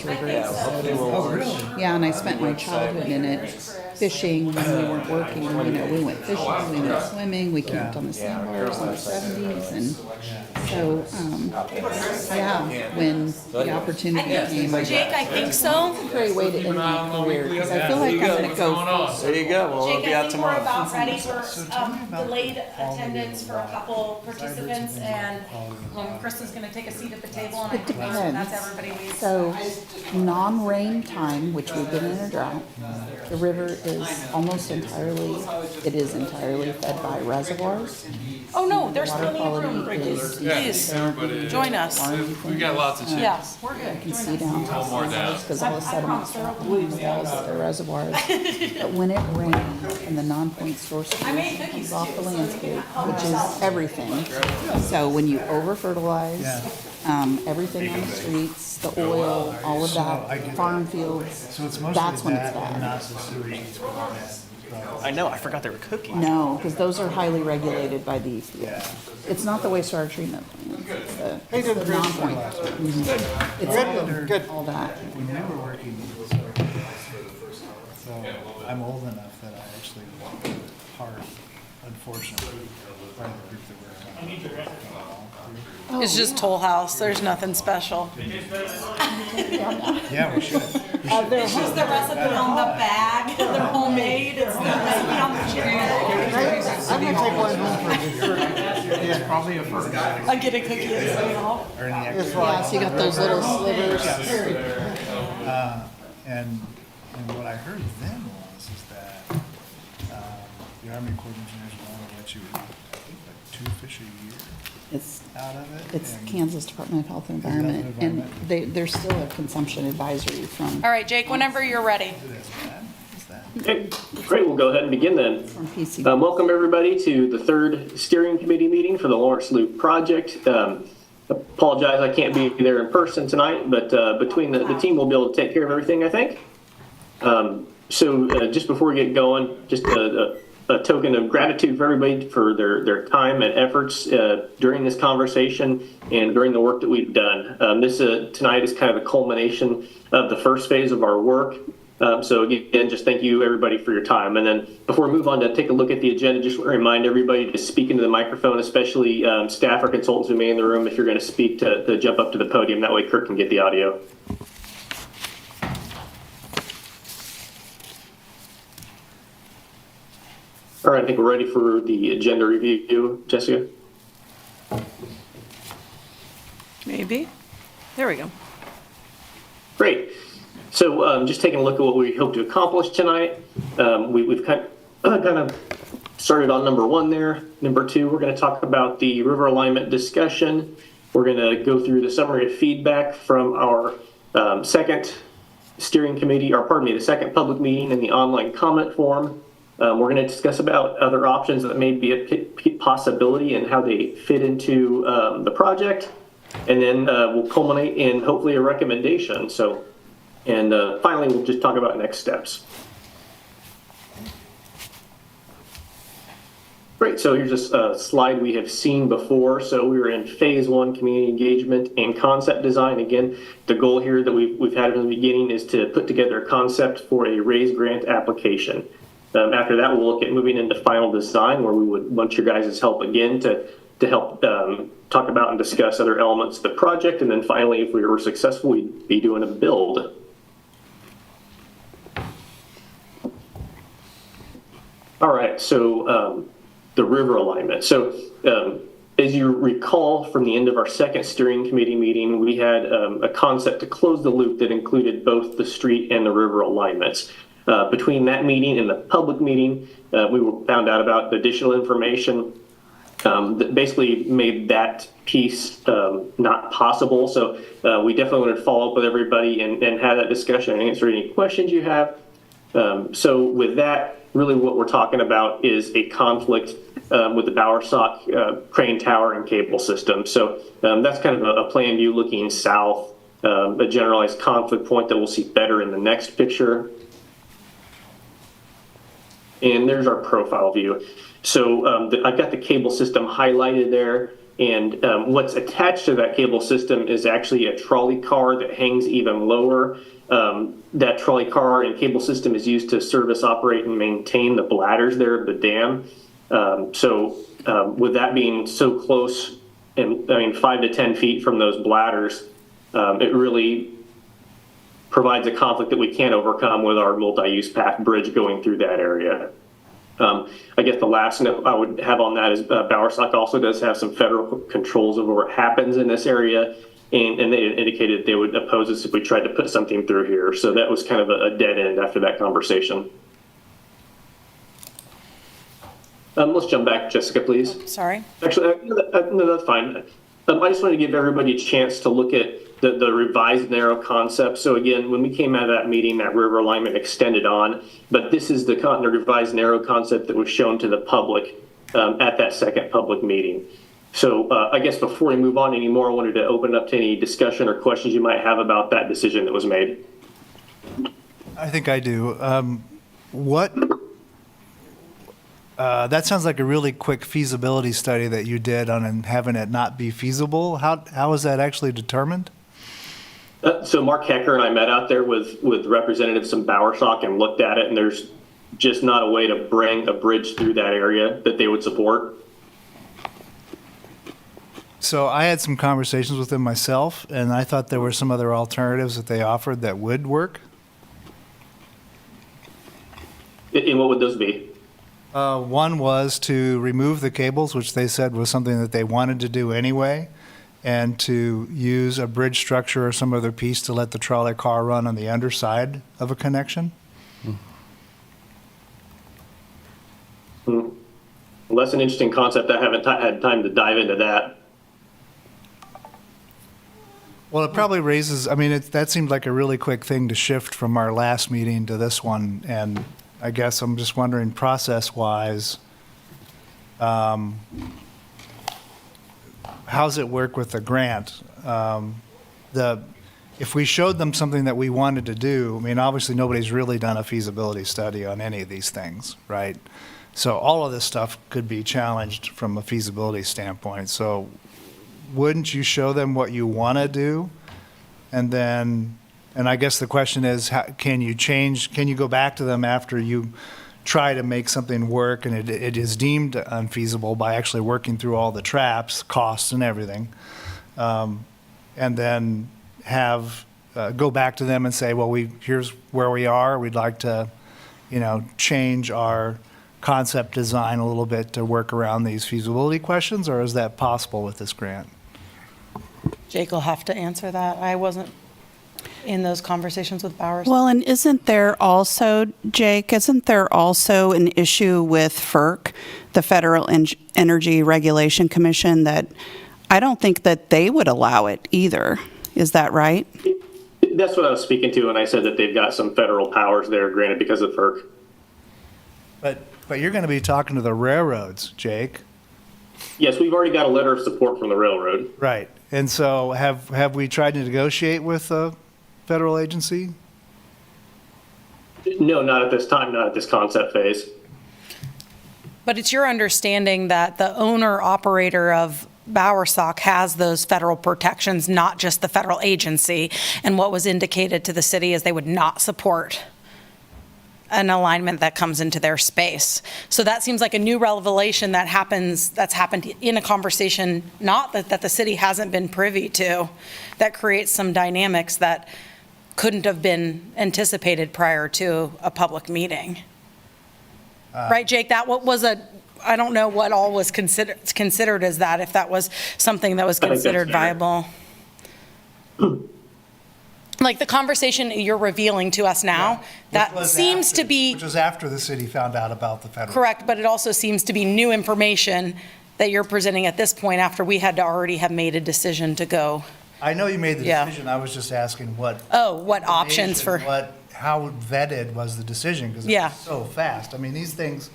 River. Oh, really? Yeah, and I spent my childhood in it, fishing when we weren't working. You know, we went fishing, we went swimming, we camped on the sandbars in the 70s, and so yeah, when the opportunity came, I Jake, I think so. a great way to end my career because I feel like I'm going to go. There you go. Well, we'll Jake, be I out think tomorrow. we're about ready for delayed attendance for a couple participants, and Kristen's gonna take a seat at the table, and I think that's everybody we. So, non-rain time, which we've been in a drought, the river is almost entirely, it is entirely fed by reservoirs. Oh, no, there's Water plenty of room, quality Ricky. is Please, join us. We got lots of chips. Yeah, we're good. You can see down more down. because all the sediments are up on the walls of the reservoirs. But when it rains and the non-point source made comes cookies off too, the so landscape, which is everything. So when you over-fertilize, everything on the streets, the oil, all of that, farm fields, So it's mostly that's when it's that and bad. not the sewage that's put in. I know. I forgot there were cookies. No, because those are highly regulated by the EPA. It's not the wastewater treatment plant, it's the non-point. It's all that. When we were working, so I'm old enough that I actually walked hard, unfortunately, by the group that we're on. It's just Toll House, there's nothing special. Yeah, we should. It's just the recipe on the bag, they're homemade, it's the recipe on the chicken. I'm gonna take one home for yeah, probably a first. I get a cookie at City Hall. Or any extra. Yeah, so you got those little slivers. And what I heard then was is that the Army Corps of Engineers wanted to let you like 2 fish a year It's out of it. It's and Kansas Department of Health and Environment, and there's still a consumption advisory from All right, Jake, whenever you're ready. Is that? Okay, great, we'll go ahead and begin then. PC. Welcome everybody to the third steering committee meeting for the Lawrence Loop project. Apologize, I can't be there in person tonight, but between the team, we'll be able to take care of everything, I think. So just before we get going, just a token of gratitude for everybody for their time and efforts during this conversation and during the work that we've done. This tonight is kind of a culmination of the first phase of our work. So again, just thank you everybody for your time. And then before we move on to take a look at the agenda, just want to remind everybody to speak into the microphone, especially staff or consultants who may in the room, if you're going to speak, to jump up to the podium. That way Kurt can get the audio. All right, I think we're ready for the agenda review. Jessica? Maybe. There we go. Great. So just taking a look at what we hope to accomplish tonight. We've kind of started on number 1 there. Number 2, we're going to talk about the river alignment discussion. We're going to go through the summary of feedback from our second steering committee, or pardon me, the second public meeting in the online comment form. We're going to discuss about other options that may be a possibility and how they fit into the project. And then we'll culminate in hopefully a recommendation. And finally, we'll just talk about next steps. Great, so here's a slide we have seen before. So we were in phase 1, community engagement and concept design. Again, the goal here that we've had from the beginning is to put together a concept for a RAISE grant application. After that, we'll look at moving into final design, where we would want your guys' help again to help talk about and discuss other elements of the project. And then finally, if we were successful, we'd be doing a build. All right, so the river alignment. So as you recall from the end of our second steering committee meeting, we had a concept to close the loop that included both the street and the river alignments. Between that meeting and the public meeting, we found out about additional information that basically made that piece not possible. So we definitely wanted to follow up with everybody and have that discussion and answer any questions you have. So with that, really what we're talking about is a conflict with the Bowersock crane tower and cable system. So that's kind of a plan view looking south, a generalized conflict point that we'll see better in the next picture. And there's our profile view. So I've got the cable system highlighted there. And what's attached to that cable system is actually a trolley car that hangs even lower. That trolley car and cable system is used to service, operate, and maintain the bladders there of the dam. With that being so close, and I mean 5 to 10 feet from those bladders, it really provides a conflict that we can't overcome with our multi-use path bridge going through that area. I guess the last note I would have on that is Bowersock also does have some federal controls over what happens in this area, and they indicated they would oppose us if we tried to put something through here. So that was kind of a dead end after that conversation. Let's jump back, Jessica, please. Sorry. Actually, no, that's fine. I just wanted to give everybody a chance to look at the revised narrow concept. So again, when we came out of that meeting, that river alignment extended on, but this is the revised narrow concept that was shown to the public at that second public meeting. So I guess before we move on anymore, I wanted to open up to any discussion or questions you might have about that decision that was made. I think I do. That sounds like a really quick feasibility study that you did on having it not be feasible. How is that actually determined? So Mark Hecker and I met out there with representatives from Bowersock and looked at it, and there's just not a way to bring a bridge through that area that they would support. So I had some conversations with them myself, and I thought there were some other alternatives that they offered that would work. And what would those be? One was to remove the cables, which they said was something that they wanted to do anyway, and to use a bridge structure or some other piece to let the trolley car run on the underside of a connection. Well, that's an interesting concept. I haven't had time to dive into that. Well, it probably raises, I mean, that seemed like a really quick thing to shift from our last meeting to this one, and I guess I'm just wondering, process-wise, how's it work with the grant? If we showed them something that we wanted to do, I mean, obviously nobody's really done a feasibility study on any of these things, right? So all of this stuff could be challenged from a feasibility standpoint. So wouldn't you show them what you want to do? And then, and I guess the question is, can you go back to them after you try to make something work and it is deemed unfeasible by actually working through all the traps, costs and everything, and then go back to them and say, well, here's where we are. We'd like to, change our concept design a little bit to work around these feasibility questions, or is that possible with this grant? Jake will have to answer that. I wasn't in those conversations with Bowers. Well, and isn't there also, Jake, an issue with FERC, the Federal Energy Regulation Commission, that I don't think that they would allow it either. Is that right? That's what I was speaking to when I said that they've got some federal powers there granted because of FERC. But you're going to be talking to the railroads, Jake. Yes, we've already got a letter of support from the railroad. Right. And so have we tried to negotiate with a federal agency? No, not at this time, not at this concept phase. But it's your understanding that the owner-operator of Bowersock has those federal protections, not just the federal agency, and what was indicated to the city is they would not support an alignment that comes into their space. So that seems like a new revelation that's happened in a conversation, not that the city hasn't been privy to, that creates some dynamics that couldn't have been anticipated prior to a public meeting. Right, Jake? That I don't know what all was considered as that, if that was something that was considered viable. Like the conversation you're revealing to us now, that seems to be... Which was after the city found out about the federal... Correct, but it also seems to be new information that you're presenting at this point after we had to already have made a decision to go. I know you made the decision. I was just asking what options for... How vetted was the decision? Because it was so fast. I mean, these things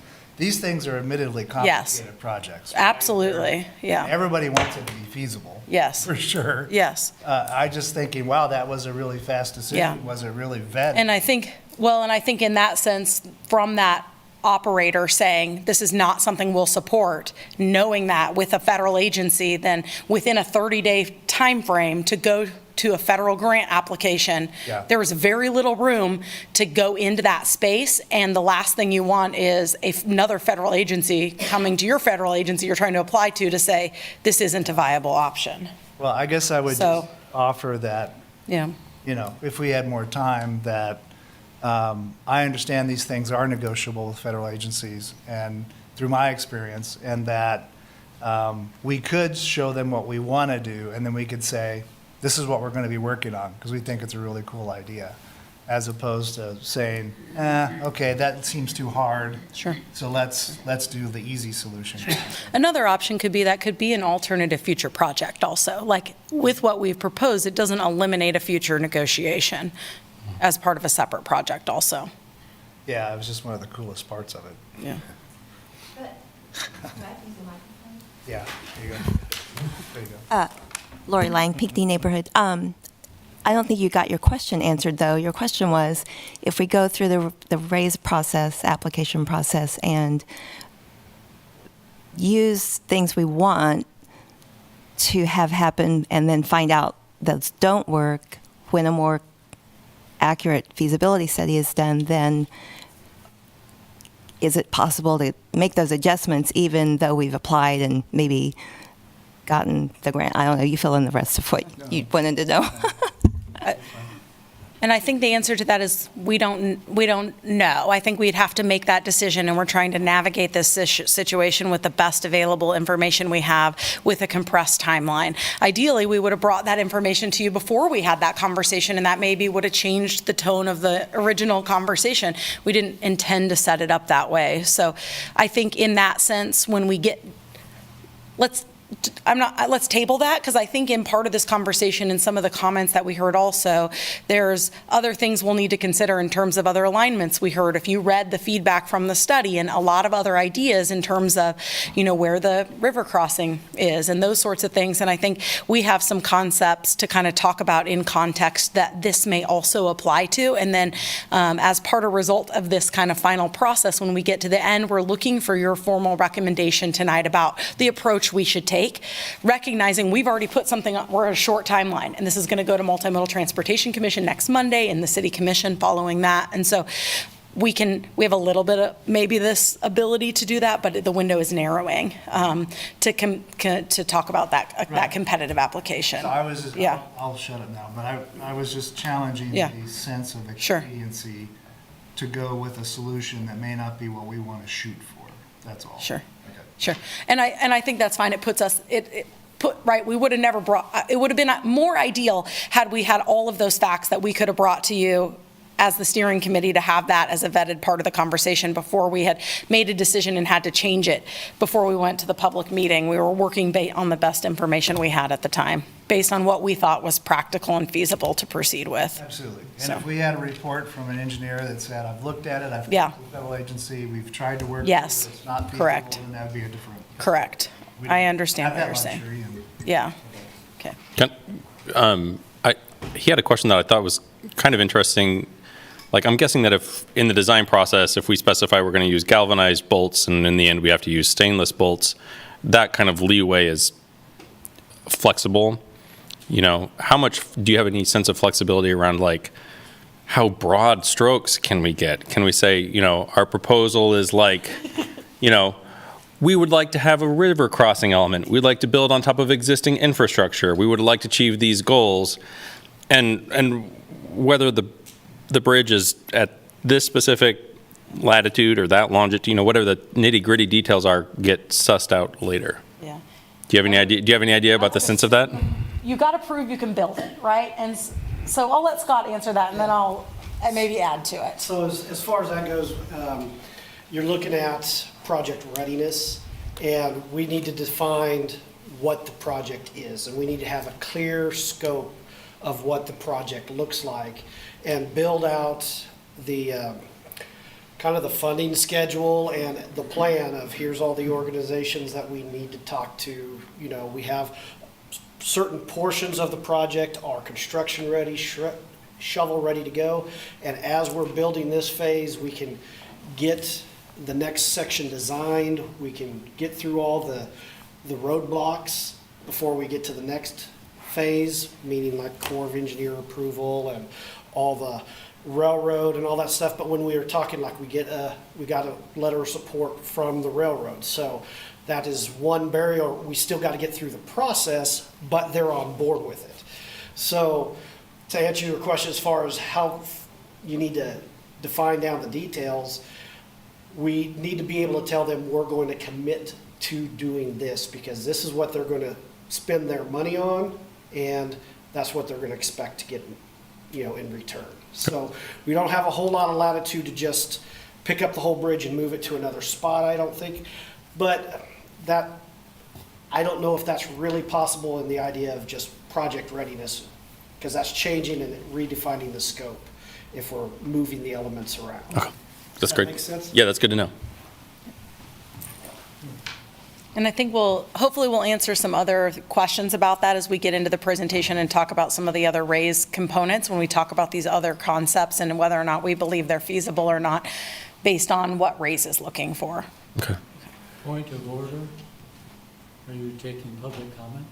are admittedly complicated projects. Right? Absolutely, yeah. Everybody wants it to be feasible. Yes. For sure. Yes. I just thinking, wow, that was a really fast decision. Yeah. Was it really vetted? And I think in that sense, from that operator saying, this is not something we'll support, knowing that with a federal agency, then within a 30-day timeframe to go to a federal grant application, Yeah. there is very little room to go into that space, and the last thing you want is another federal agency coming to your federal agency you're trying to apply to say, this isn't a viable option. Well, I guess I would So- just offer that, Yeah. if we had more time, that I understand these things are negotiable with federal agencies, and through my experience, and that we could show them what we want to do, and then we could say, this is what we're going to be working on, because we think it's a really cool idea, as opposed to saying, okay, that seems too hard. Sure. So let's do the easy solution. Another option could be an alternative future project also. Like with what we've proposed, it doesn't eliminate a future negotiation as part of a separate project also. Yeah, it was just one of the coolest parts of it. Yeah. Yeah, there you go. There you go. Lori Lang, Pinckney Neighborhood. I don't think you got your question answered, though. Your question was, if we go through the RAISE process, application process, and use things we want to have happen and then find out those don't work, when a more accurate feasibility study is done, then is it possible to make those adjustments even though we've applied and maybe gotten the grant? I don't know. You fill in the rest of what you wanted to know. And I think the answer to that is we don't know. I think we'd have to make that decision, and we're trying to navigate this situation with the best available information we have with a compressed timeline. Ideally, we would have brought that information to you before we had that conversation, and that maybe would have changed the tone of the original conversation. We didn't intend to set it up that way. So I think in that sense, when we get, let's table that, because I think in part of this conversation and some of the comments that we heard also, there's other things we'll need to consider in terms of other alignments we heard. If you read the feedback from the study and a lot of other ideas in terms of, where the river crossing is and those sorts of things. And I think we have some concepts to kind of talk about in context that this may also apply to. And then as part of result of this kind of final process, when we get to the end, we're looking for your formal recommendation tonight about the approach we should take, recognizing we've already put something on, we're at a short timeline, and this is going to go to Multimodal Transportation Commission next Monday and the City Commission following that. And so we have a little bit of maybe this ability to do that, but the window is narrowing to talk about that competitive application. So I was just, Yeah. I'll shut up now, but I was just challenging Yeah. the sense of Sure. expediency to go with a solution that may not be what we want to shoot for. That's all. Sure. Okay. Sure. And I think that's fine. It puts us, we would have never brought, it would have been more ideal had we had all of those facts that we could have brought to you as the steering committee, to have that as a vetted part of the conversation before we had made a decision and had to change it before we went to the public meeting. We were working on the best information we had at the time, based on what we thought was practical and feasible to proceed with. Absolutely. And So- if we had a report from an engineer that said, I've looked at it, I've Yeah. talked to the federal agency, we've tried to work with Yes. it, it's not feasible, Correct. then that'd be a different. Correct. we I don't understand have what that you're saying. luxury, and- Yeah. Okay. He had a question that I thought was kind of interesting. Like, I'm guessing that if, in the design process, if we specify we're going to use galvanized bolts, and in the end we have to use stainless bolts, that kind of leeway is flexible. How much, do you have any sense of flexibility around, like, how broad strokes can we get? Can we say, our proposal is like, we would like to have a river crossing element. We'd like to build on top of existing infrastructure. We would like to achieve these goals. And whether the bridge is at this specific latitude or that longitude, whatever the nitty-gritty details are, get sussed out later. Yeah. Do you have any idea? Do you have any idea about the sense of that? You got to prove you can build it, right? And so I'll let Scott answer that, and then I'll maybe add to it. So as far as that goes, you're looking at project readiness, and we need to define what the project is, and we need to have a clear scope of what the project looks like, and build out the kind of the funding schedule and the plan of here's all the organizations that we need to talk to. We have certain portions of the project are construction ready, shovel ready to go, and as we're building this phase, we can get the next section designed, we can get through all the roadblocks before we get to the next phase, meaning like Corps of Engineer approval and all the railroad and all that stuff. But when we were talking, like we got a letter of support from the railroad. So that is one barrier. We still got to get through the process, but they're on board with it. So to answer your question as far as how you need to define down the details, we need to be able to tell them we're going to commit to doing this because this is what they're going to spend their money on, and that's what they're going to expect to get, in return. So we don't have a whole lot of latitude to just pick up the whole bridge and move it to another spot, I don't think. But I don't know if that's really possible in the idea of just project readiness, because that's changing and redefining the scope if we're moving the elements around. Okay. That's Does that great. make sense? Yeah, that's good to know. And I think hopefully we'll answer some other questions about that as we get into the presentation and talk about some of the other RAISE components when we talk about these other concepts and whether or not we believe they're feasible or not based on what RAISE is looking for. Okay. Point of order. Are you taking public comment?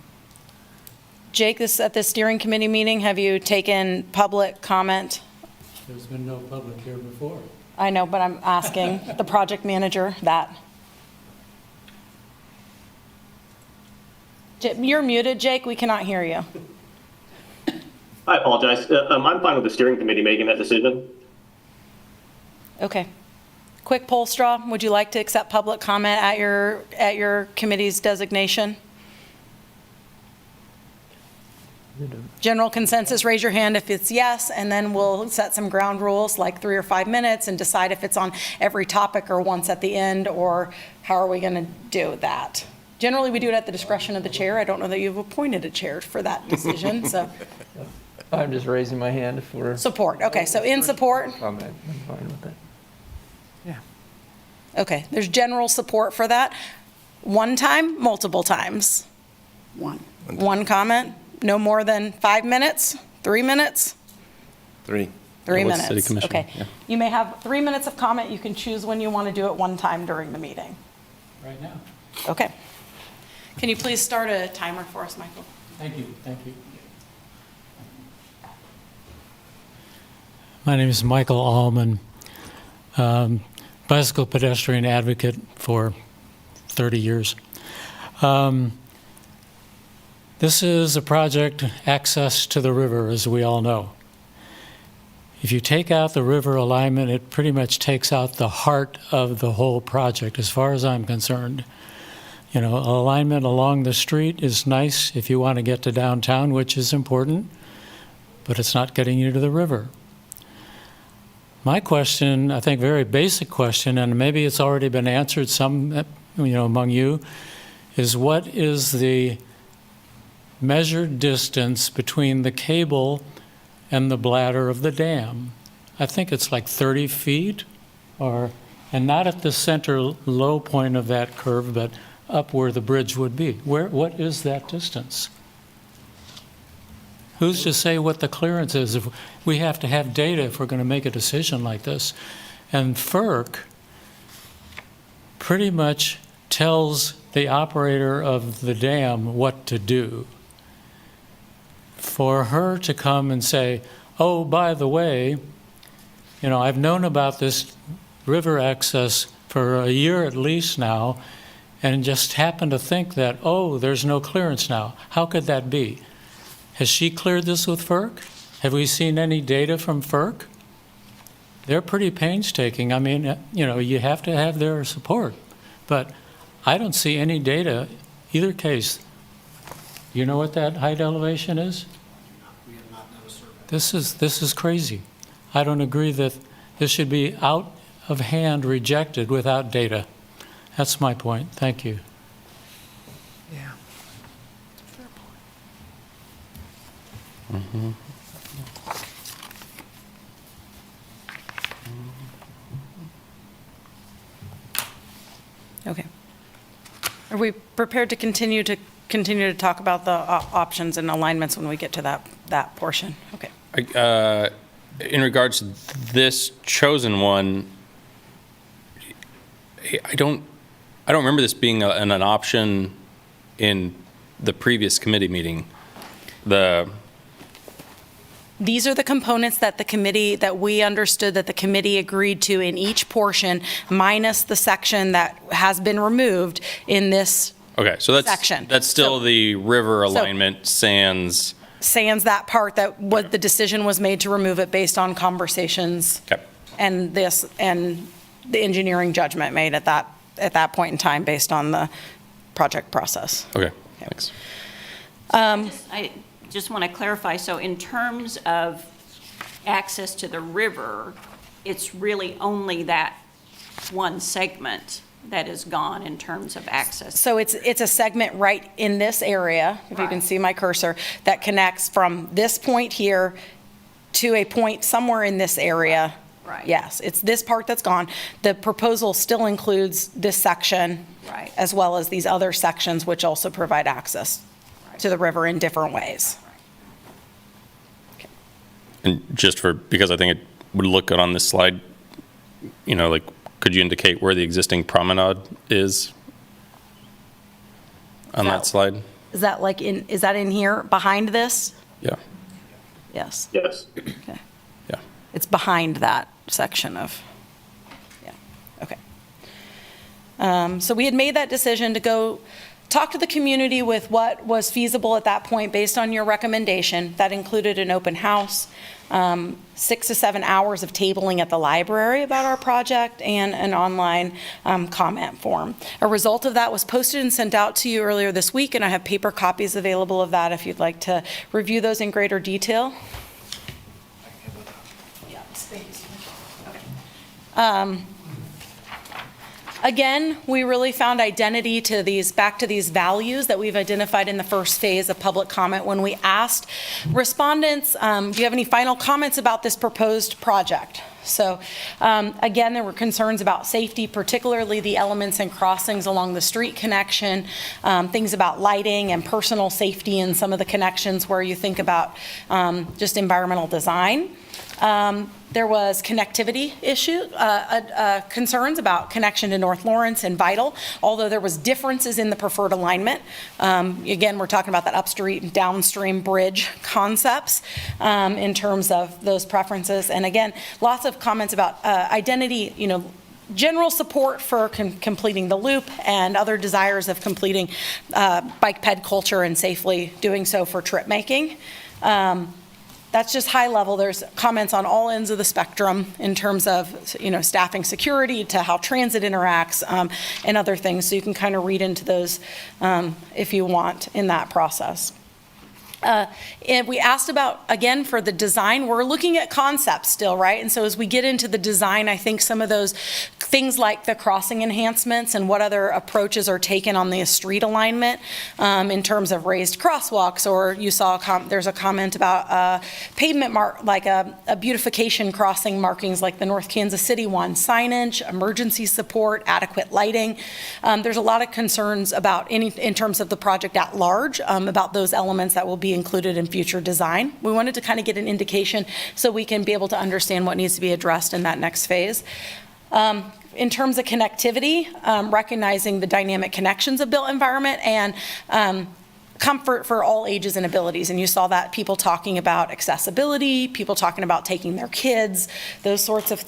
Jake, at this steering committee meeting, have you taken public comment? There's been no public here before. I know, but I'm asking the project manager that. You're muted, Jake. We cannot hear you. I apologize. I'm fine with the steering committee making that decision. Okay. Quick poll straw. Would you like to accept public comment at your committee's designation? General consensus, raise your hand if it's yes, and then we'll set some ground rules, like 3 or 5 minutes, and decide if it's on every topic or once at the end, or how are we going to do that? Generally, we do it at the discretion of the chair. I don't know that you've appointed a chair for that decision, so. I'm just raising my hand if we're. Support. Okay, so in support. I'm fine with that. Okay, there's general support for that. One time, multiple times? One comment? No more than 5 minutes? 3 minutes? 3. 3 What's city minutes, commissioner? okay. Yeah. You may have 3 minutes of comment. You can choose when you want to do it one time during the meeting. Right now. Okay. Can you please start a timer for us, Michael? Thank you, thank you. My name is Michael Allman, bicycle pedestrian advocate for 30 years. This is a project, access to the river, as we all know. If you take out the river alignment, it pretty much takes out the heart of the whole project, as far as I'm concerned. Alignment along the street is nice if you want to get to downtown, which is important, but it's not getting you to the river. My question, I think very basic question, and maybe it's already been answered some, among you, is what is the measured distance between the cable and the bladder of the dam? I think it's like 30 feet, and not at the center low point of that curve, but up where the bridge would be. What is that distance? Who's to say what the clearance is? If we have to have data if we're going to make a decision like this. And FERC pretty much tells the operator of the dam what to do. For her to come and say, oh, by the way, I've known about this river access for a year at least now, and just happened to think that, oh, there's no clearance now. How could that be? Has she cleared this with FERC? Have we seen any data from FERC? They're pretty painstaking. I mean, you have to have their support. But I don't see any data, either case. You know what that height elevation is? We have not done a survey. This is crazy. I don't agree that this should be out of hand rejected without data. That's my point. Thank you. Yeah. Mm-hmm. Okay. Are we prepared to continue to talk about the options and alignments when we get to that portion? Okay. In regards to this chosen one, I don't remember this being an option in the previous committee meeting. These are the components that we understood that the committee agreed to in each portion, minus the section that has been removed in this Okay, so section. that's still So- the river alignment sans. sans that part that what the decision was made to remove it based on conversations Okay. and the engineering judgment made at that point in time based on the project process. Okay, thanks. I just want to clarify, so in terms of access to the river, it's really only that one segment that is gone in terms of access. So it's a segment right in this area, if you can Right. see my cursor, that connects from this point here to a point somewhere in this area. Right. Yes, it's this part that's gone. The proposal still includes this section. Right. As well as these other sections which also provide access to the river in different ways. And because I think it would look good on this slide, like, could you indicate where the existing promenade is on that slide? Is that in here, behind this? Yeah, Yes, Yes. okay. yeah. It's behind that section of, yeah, okay. So we had made that decision to go talk to the community with what was feasible at that point based on your recommendation. That included an open house, 6 to 7 hours of tabling at the library about our project, and an online comment form. A result of that was posted and sent out to you earlier this week, and I have paper copies available of that if you'd like to review those in greater detail. Again, we really found identity back to these values that we've identified in the first phase of public comment when we asked respondents, do you have any final comments about this proposed project? So again, there were concerns about safety, particularly the elements and crossings along the street connection, things about lighting and personal safety in some of the connections where you think about just environmental design. There was connectivity concerns about connection to North Lawrence and Vital, although there was differences in the preferred alignment. Again, we're talking about that upstream, downstream bridge concepts in terms of those preferences. And again, lots of comments about identity, general support for completing the loop and other desires of completing bike ped culture and safely doing so for trip making. That's just high level. There's comments on all ends of the spectrum in terms of, staffing security to how transit interacts and other things. So you can kind of read into those if you want in that process. And we asked about, again, for the design, we're looking at concepts still, right? And so as we get into the design, I think some of those things like the crossing enhancements and what other approaches are taken on the street alignment in terms of raised crosswalks, or you saw there's a comment about pavement like a beautification crossing markings like the North Kansas City one, signage, emergency support, adequate lighting. There's a lot of concerns about in terms of the project at large about those elements that will be included in future design. We wanted to kind of get an indication so we can be able to understand what needs to be addressed in that next phase. In terms of connectivity, recognizing the dynamic connections of built environment and comfort for all ages and abilities. And you saw that people talking about accessibility, people talking about taking their kids, those sorts of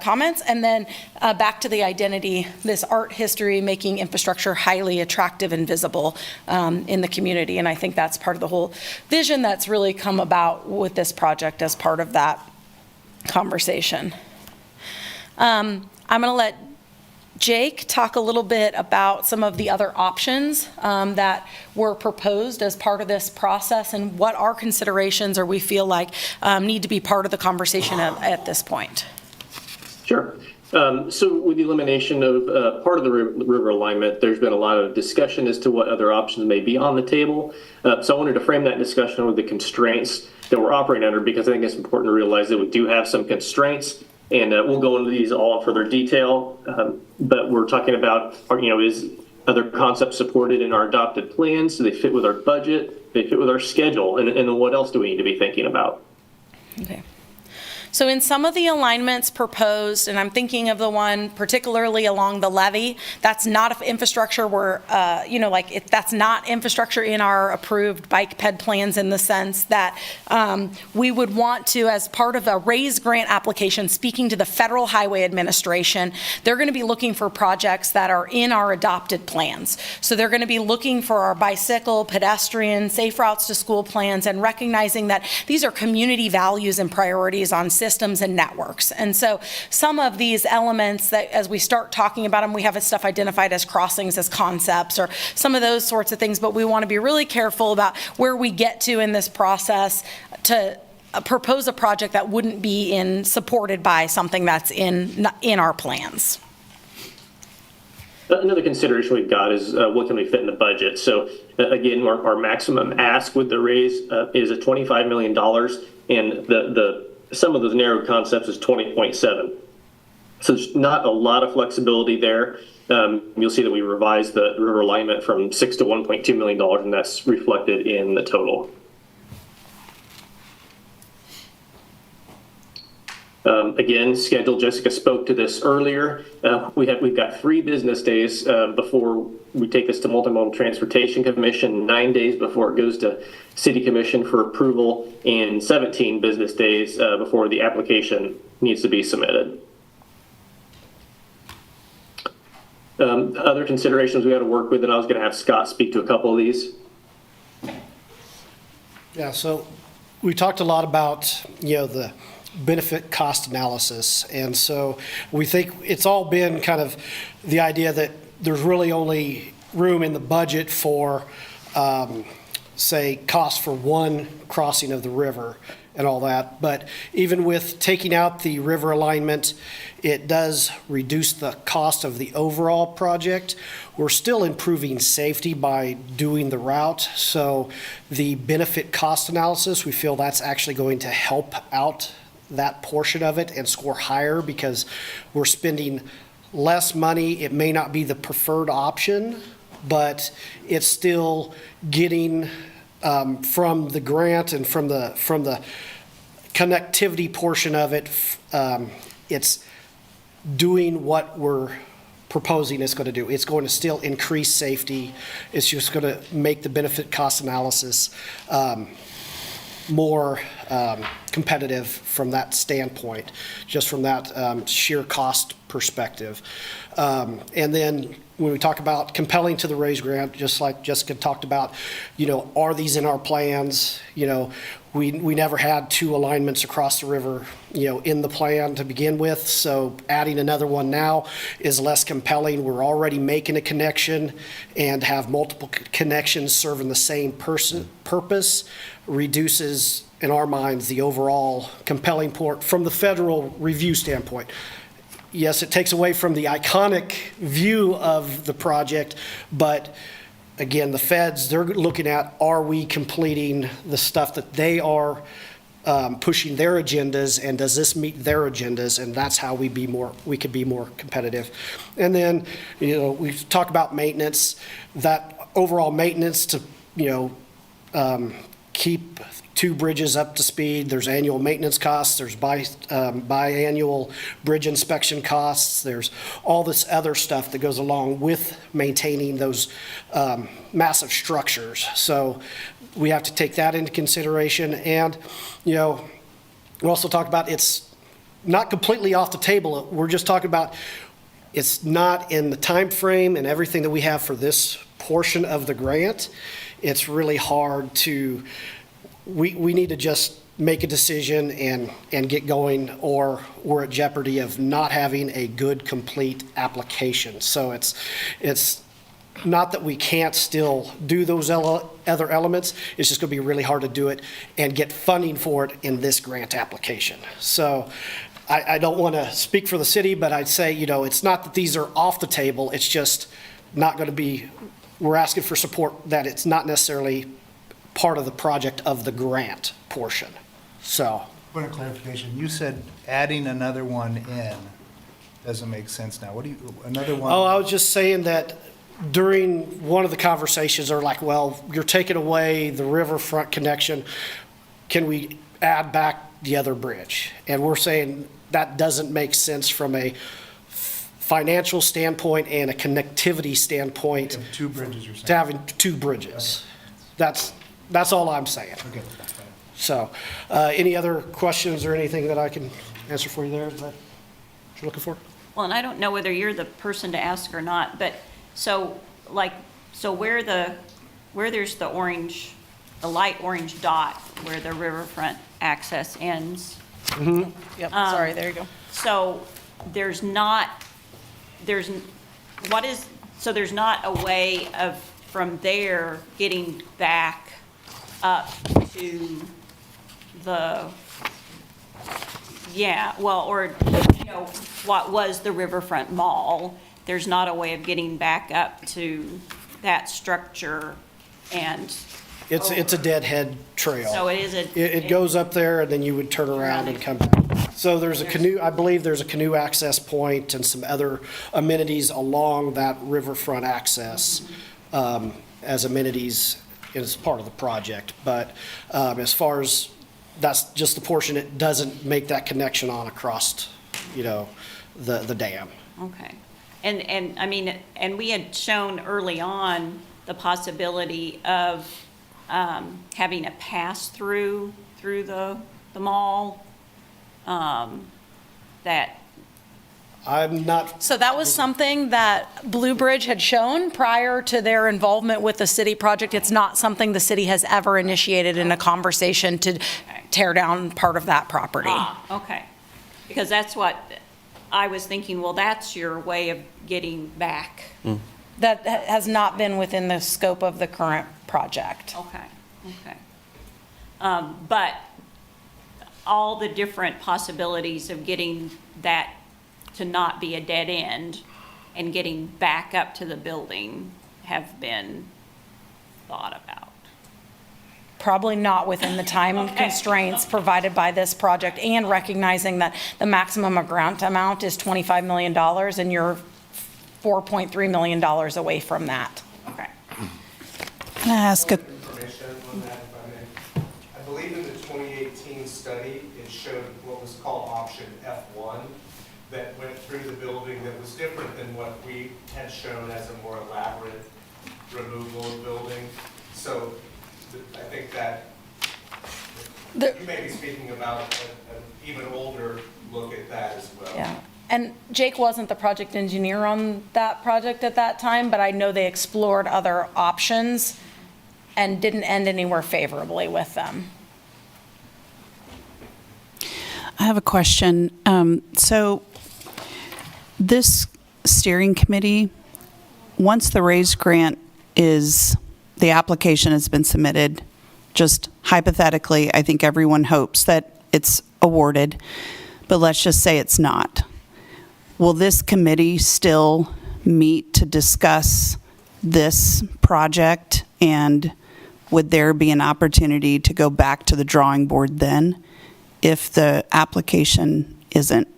comments. And then back to the identity, this art history, making infrastructure highly attractive and visible in the community. And I think that's part of the whole vision that's really come about with this project as part of that conversation. I'm going to let Jake talk a little bit about some of the other options that were proposed as part of this process and what our considerations or we feel like need to be part of the conversation at this point. Sure. So with the elimination of part of the river alignment, there's been a lot of discussion as to what other options may be on the table. So I wanted to frame that discussion with the constraints that we're operating under, because I think it's important to realize that we do have some constraints. And we'll go into these all in further detail, but we're talking about, is other concepts supported in our adopted plans? Do they fit with our budget? Do they fit with our schedule? And then what else do we need to be thinking about? Okay. So in some of the alignments proposed, and I'm thinking of the one particularly along the levee, that's not infrastructure where, that's not infrastructure in our approved bike ped plans in the sense that we would want to, as part of a RAISE grant application, speaking to the Federal Highway Administration, they're going to be looking for projects that are in our adopted plans. So they're going to be looking for our bicycle, pedestrian, safe routes to school plans, and recognizing that these are community values and priorities on systems and networks. And so some of these elements that as we start talking about them, we have stuff identified as crossings, as concepts, or some of those sorts of things, but we want to be really careful about where we get to in this process to propose a project that wouldn't be supported by something that's in our plans. Another consideration we've got is what can we fit in the budget. So again, our maximum ask with the raise is at $25 million, and the some of those narrow concepts is 20.7. So there's not a lot of flexibility there. You'll see that we revised the river alignment from $6 to $1.2 million, and that's reflected in the total. Again, schedule, Jessica spoke to this earlier. We've got 3 business days before we take this to Multimodal Transportation Commission, 9 days before it goes to City Commission for approval, and 17 business days before the application needs to be submitted. Other considerations we got to work with, and I was going to have Scott speak to a couple of these. Yeah, so we talked a lot about, the benefit cost analysis. And so we think it's all been kind of the idea that there's really only room in the budget for, say, cost for one crossing of the river and all that. But even with taking out the river alignment, it does reduce the cost of the overall project. We're still improving safety by doing the route. So the benefit cost analysis, we feel that's actually going to help out that portion of it and score higher because we're spending less money. It may not be the preferred option, but it's still getting from the grant and from the connectivity portion of it, it's doing what we're proposing it's going to do. It's going to still increase safety. It's just going to make the benefit cost analysis more competitive from that standpoint, just from that sheer cost perspective. And then when we talk about compelling to the RAISE grant, just like Jessica talked about, are these in our plans? We never had 2 alignments across the river, in the plan to begin with. So adding another one now is less compelling. We're already making a connection and have multiple connections serving the same purpose, reduces, in our minds, the overall compelling port from the federal review standpoint. Yes, it takes away from the iconic view of the project, but again, the feds, they're looking at, are we completing the stuff that they are pushing their agendas, and does this meet their agendas? And that's how we could be more competitive. And then, we talk about maintenance, that overall maintenance to, keep 2 bridges up to speed. There's annual maintenance costs. There's biannual bridge inspection costs. There's all this other stuff that goes along with maintaining those massive structures. So we have to take that into consideration. And, we also talk about it's not completely off the table. We're just talking about it's not in the time frame and everything that we have for this portion of the grant. It's really hard to, we need to just make a decision and get going, or we're at jeopardy of not having a good, complete application. So it's not that we can't still do those other elements, it's just gonna be really hard to do it and get funding for it in this grant application. So I don't wanna speak for the city, but I'd say, it's not that these are off the table, it's just not gonna be, we're asking for support that it's not necessarily part of the project of the grant portion. So. Point of clarification, you said adding another one in doesn't make sense now. Another one? Oh, I was just saying that during one of the conversations, they're like, well, you're taking away the riverfront connection. Can we add back the other bridge. And we're saying that doesn't make sense from a financial standpoint and a connectivity standpoint. Two bridges, you're saying? To having two bridges. That's all I'm saying. Okay. So, any other questions or anything that I can answer for you there? Is that what you're looking for? Well, and I don't know whether you're the person to ask or not, but so where there's the orange, the light orange dot where the riverfront access ends. Yep, sorry, there you go. So there's not a way of, from there, getting back up to the, what was the Riverfront Mall. There's not a way of getting back up to that structure and. It's a deadhead trail. So it is It goes up there and then you would turn around and come back. So there's a canoe, I believe there's a canoe access point and some other amenities along that riverfront access as amenities as part of the project. But as far as, that's just the portion, it doesn't make that connection on across, the dam. Okay. And I mean, and we had shown early on the possibility of having a pass-through through the mall, that. I'm not, So that was something that Blue Bridge had shown prior to their involvement with the city project. It's not something the city has ever initiated in a conversation to tear down part of that property. Okay. Because that's what I was thinking, well, that's your way of getting back. That has not been within the scope of the current project. Okay. But all the different possibilities of getting that to not be a dead end and getting back up to the building have been thought about. Probably not within the time constraints provided by this project, and recognizing that the maximum grant amount is $25 million and you're $4.3 million away from that. Okay. Can I ask a, Information on that, if I may. I believe in the 2018 study, it showed what was called option F1 that went through the building that was different than what we had shown as a more elaborate removal of building. So I think that you may be speaking about an even older look at that as well. Yeah. And Jake wasn't the project engineer on that project at that time, but I know they explored other options and didn't end anywhere favorably with them. I have a question. So this steering committee, once the RAISE grant the application has been submitted, just hypothetically, I think everyone hopes that it's awarded, but let's just say it's not. Will this committee still meet to discuss this project, and would there be an opportunity to go back to the drawing board then if the application isn't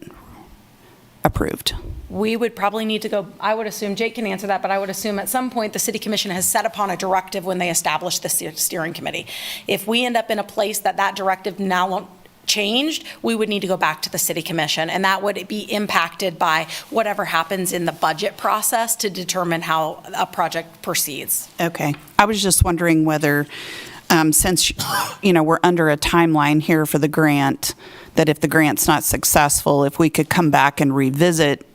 approved? We would probably need to go, I would assume, Jake can answer that, but I would assume at some point the city commission has set upon a directive when they established the steering committee. If we end up in a place that directive now changed, we would need to go back to the city commission, and that would be impacted by whatever happens in the budget process to determine how a project proceeds. Okay. I was just wondering whether, since, we're under a timeline here for the grant, that if the grant's not successful, if we could come back and revisit.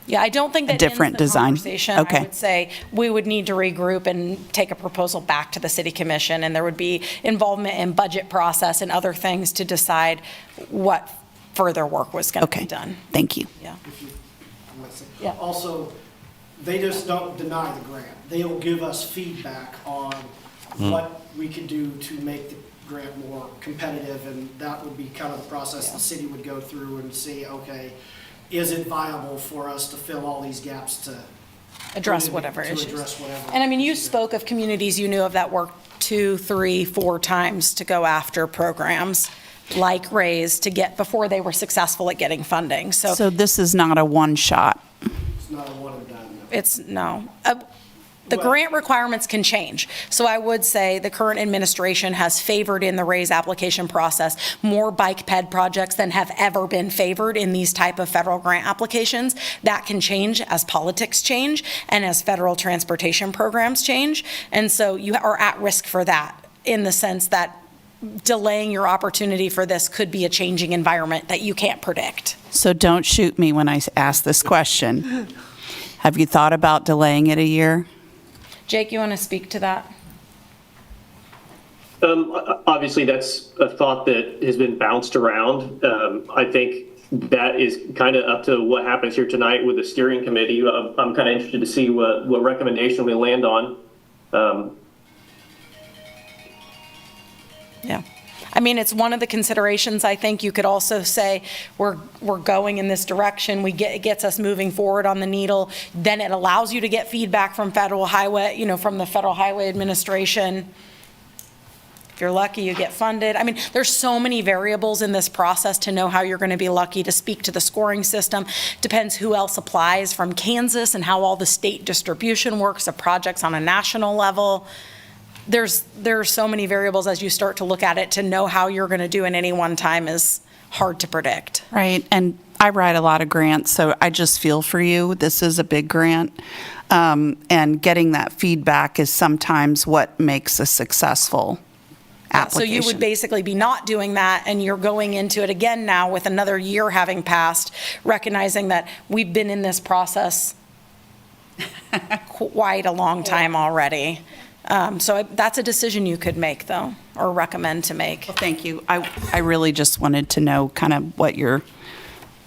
Yeah, I don't think that different ends the design. conversation. Okay. I would say we would need to regroup and take a proposal back to the city commission, and there would be involvement in budget process and other things to decide what further work was going to be done. Thank you. Yeah. Yeah. Also, they just don't deny the grant. They'll give us feedback on what we could do to make the grant more competitive, and that would be kind of the process the city would go through and see, okay, is it viable for us to fill all these gaps to Address whatever to issues. address whatever. And I mean, you spoke of communities you knew of that worked 2, 3, 4 times to go after programs like RAISE to get, before they were successful at getting funding. So So this is not a one-shot. It's not a one and done. No. it's, no. The grant requirements can change. So I would say the current administration has favored in the RAISE application process more bike ped projects than have ever been favored in these type of federal grant applications. That can change as politics change and as federal transportation programs change. And so you are at risk for that, in the sense that delaying your opportunity for this could be a changing environment that you can't predict. So don't shoot me when I ask this question. Have you thought about delaying it a year? Jake, you want to speak to that? Obviously, that's a thought that has been bounced around. I think that is kind of up to what happens here tonight with the steering committee. I'm kind of interested to see what recommendation we land on. Yeah. I mean, it's one of the considerations. I think you could also say we're going in this direction. It gets us moving forward on the needle. Then it allows you to get feedback from Federal Highway, from the Federal Highway Administration. If you're lucky, you get funded. I mean, there's so many variables in this process to know how you're going to be lucky to speak to the scoring system. Depends who else applies from Kansas and how all the state distribution works of projects on a national level. There's so many variables as you start to look at it. To know how you're going to do in any one time is hard to predict. Right, and I write a lot of grants, so I just feel for you. This is a big grant, and getting that feedback is sometimes what makes a successful application. So you would basically be not doing that, and you're going into it again now with another year having passed, recognizing that we've been in this process quite a long time already. So that's a decision you could make, though, or recommend to make. Well, thank you. I really just wanted to know kind of what your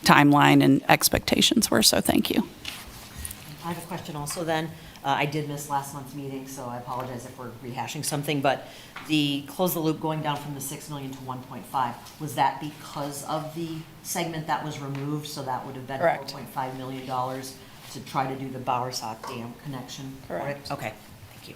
timeline and expectations were, so thank you. I have a question also then. I did miss last month's meeting, so I apologize if we're rehashing something, but the close the loop going down from the 6 million to 1.5, was that because of the segment that was removed? So that would have been Correct. $4.5 million to try to do the Bowersock Dam connection? Correct. Okay, thank you.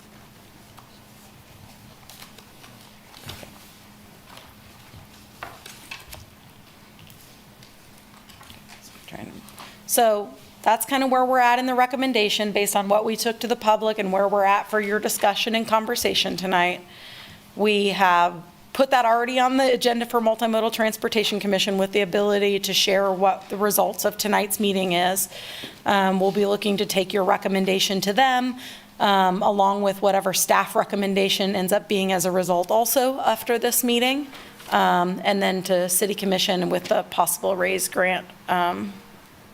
So that's kind of where we're at in the recommendation based on what we took to the public and where we're at for your discussion and conversation tonight. We have put that already on the agenda for Multimodal Transportation Commission with the ability to share what the results of tonight's meeting is. We'll be looking to take your recommendation to them, along with whatever staff recommendation ends up being as a result also after this meeting, and then to City Commission with the possible RAISE grant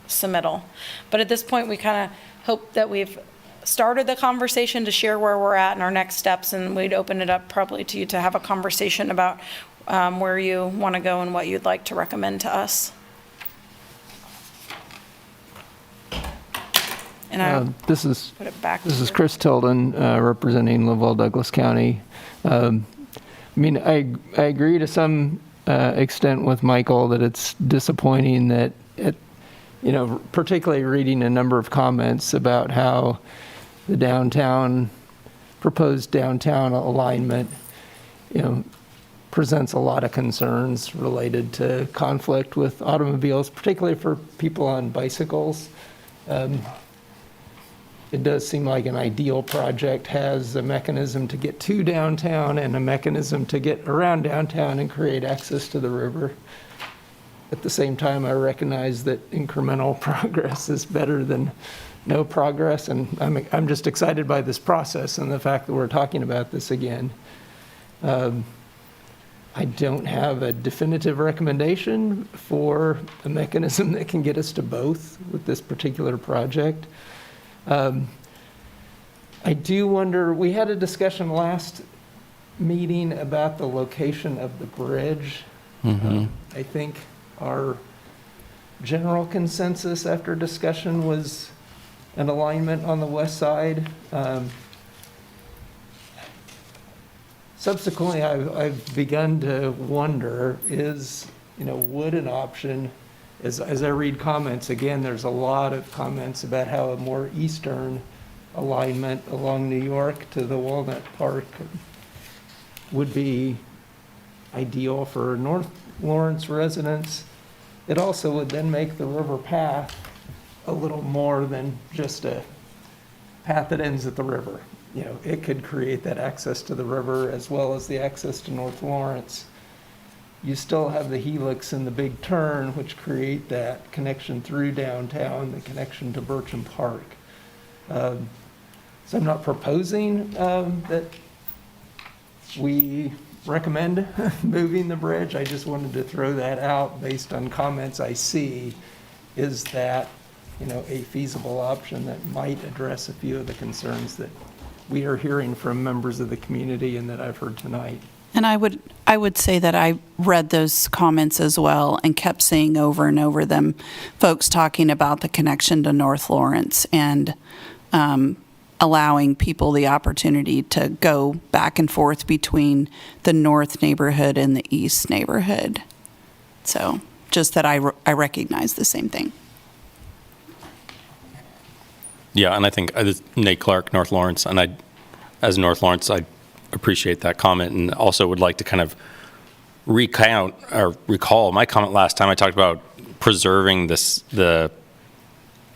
submittal. But at this point, we kind of hope that we've started the conversation to share where we're at and our next steps, and we'd open it up probably to you to have a conversation about where you want to go and what you'd like to recommend to us. And I'll This is put it back. This is Chris Tilden, representing Lovell Douglas County. I mean, I agree to some extent with Michael that it's disappointing that particularly reading a number of comments about how the proposed downtown alignment, presents a lot of concerns related to conflict with automobiles, particularly for people on bicycles. It does seem like an ideal project has a mechanism to get to downtown and a mechanism to get around downtown and create access to the river. At the same time, I recognize that incremental progress is better than no progress, and I'm just excited by this process and the fact that we're talking about this again. I don't have a definitive recommendation for a mechanism that can get us to both with this particular project. I do wonder, we had a discussion last meeting about the location of the bridge. I think our general consensus after discussion was an alignment on the west side. Subsequently, I've begun to wonder, would an option, as I read comments, again, there's a lot of comments about how a more eastern alignment along New York to the Walnut Park would be ideal for North Lawrence residents. It also would then make the river path a little more than just a path that ends at the river. You know, it could create that access to the river as well as the access to North Lawrence. You still have the helix and the big turn, which create that connection through downtown, the connection to Burcham Park. So I'm not proposing that we recommend moving the bridge. I just wanted to throw that out based on comments I see. Is that, you know, a feasible option that might address a few of the concerns that we are hearing from members of the community and that I've heard tonight? And I would say that I read those comments as well and kept seeing over and over them, folks talking about the connection to North Lawrence and allowing people the opportunity to go back and forth between the north neighborhood and the east neighborhood. So just that I recognize the same thing. Yeah, and I think Nate Clark, North Lawrence, and as North Lawrence, I appreciate that comment, and also would like to kind of recall my comment last time. I talked about preserving what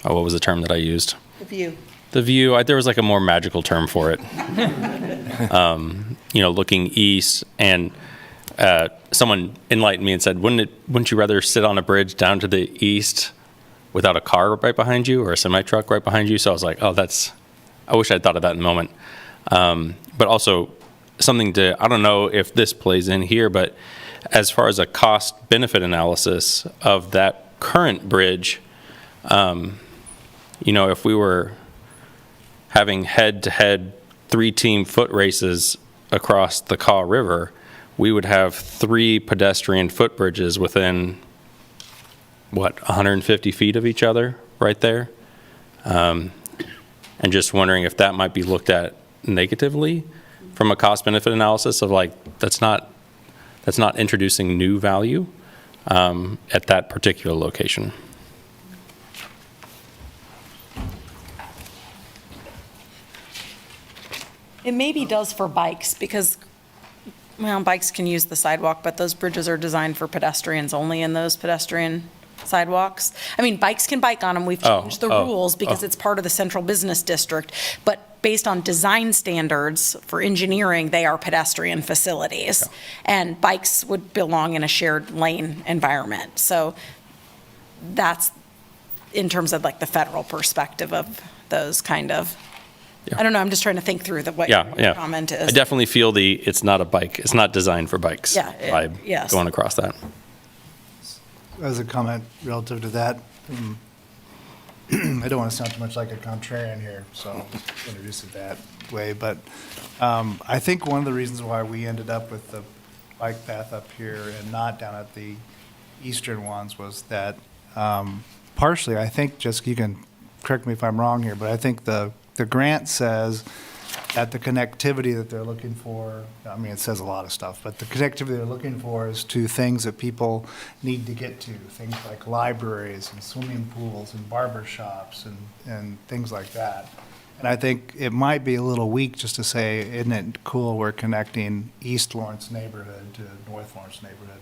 was the term that I used? The view. The view. There was like a more magical term for it. Looking east, and someone enlightened me and said, wouldn't you rather sit on a bridge down to the east without a car right behind you or a semi-truck right behind you? So I was like, I wish I'd thought of that in a moment. But also something I don't know if this plays in here, but as far as a cost-benefit analysis of that current bridge, if we were having head-to-head 3-team foot races across the Kaw River, we would have 3 pedestrian footbridges within, 150 feet of each other right there? And just wondering if that might be looked at negatively from a cost-benefit analysis of that's not introducing new value at that particular location. It maybe does for bikes because, bikes can use the sidewalk, but those bridges are designed for pedestrians only in those pedestrian sidewalks. Bikes can bike on them. We've changed the rules because it's part of the central business district. But based on design standards for engineering, they are pedestrian facilities. Yeah. And bikes would belong in a shared lane environment. So that's in terms of the federal perspective of those kind of. Yeah. I don't know. I'm just trying to think through what your comment is. I definitely feel it's not a bike. It's not designed for bikes. Yeah. Yes. Going across that. As a comment relative to that, I don't want to sound too much like a contrarian here, so I'll introduce it that way. But I think one of the reasons why we ended up with the bike path up here and not down at the eastern ones was that partially, I think, Jessica, you can correct me if I'm wrong here, but I think the grant says that the connectivity that they're looking for, it says a lot of stuff, but the connectivity they're looking for is to things that people need to get to, things like libraries and swimming pools and barber shops and things like that. And I think it might be a little weak just to say, isn't it cool we're connecting East Lawrence neighborhood to North Lawrence neighborhood?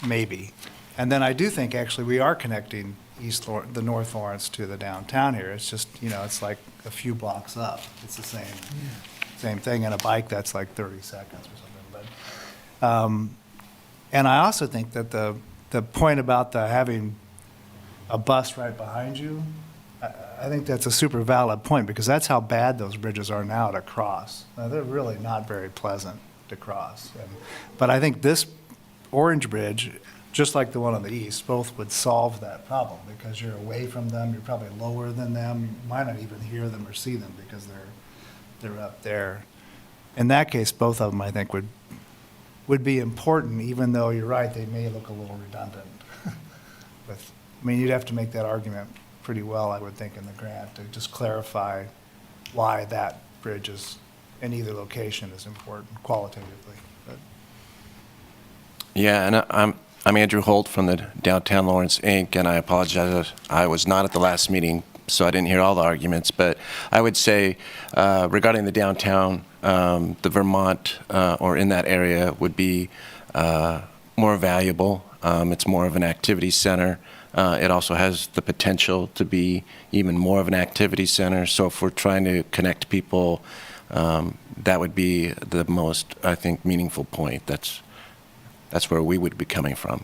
Maybe. And then I do think actually we are connecting the North Lawrence to the downtown here. It's just, it's like a few blocks up. It's the same thing. And a bike, that's like 30 seconds or something. But, and I also think that the point about having a bus right behind you, I think that's a super valid point because that's how bad those bridges are now to cross. Now, they're really not very pleasant to cross. But I think this Orange Bridge, just like the one on the east, both would solve that problem because you're away from them, you're probably lower than them, you might not even hear them or see them because they're up there. In that case, both of them, I think, would be important, even though you're right, they may look a little redundant. You'd have to make that argument pretty well, I would think, in the grant to just clarify why that bridge is in either location is important qualitatively. But. Yeah, and I'm Andrew Holt from the Downtown Lawrence, Inc., and I apologize. I was not at the last meeting, so I didn't hear all the arguments. But I would say regarding the downtown, the Vermont or in that area would be more valuable. It's more of an activity center. It also has the potential to be even more of an activity center. So if we're trying to connect people, that would be the most, I think, meaningful point. That's where we would be coming from.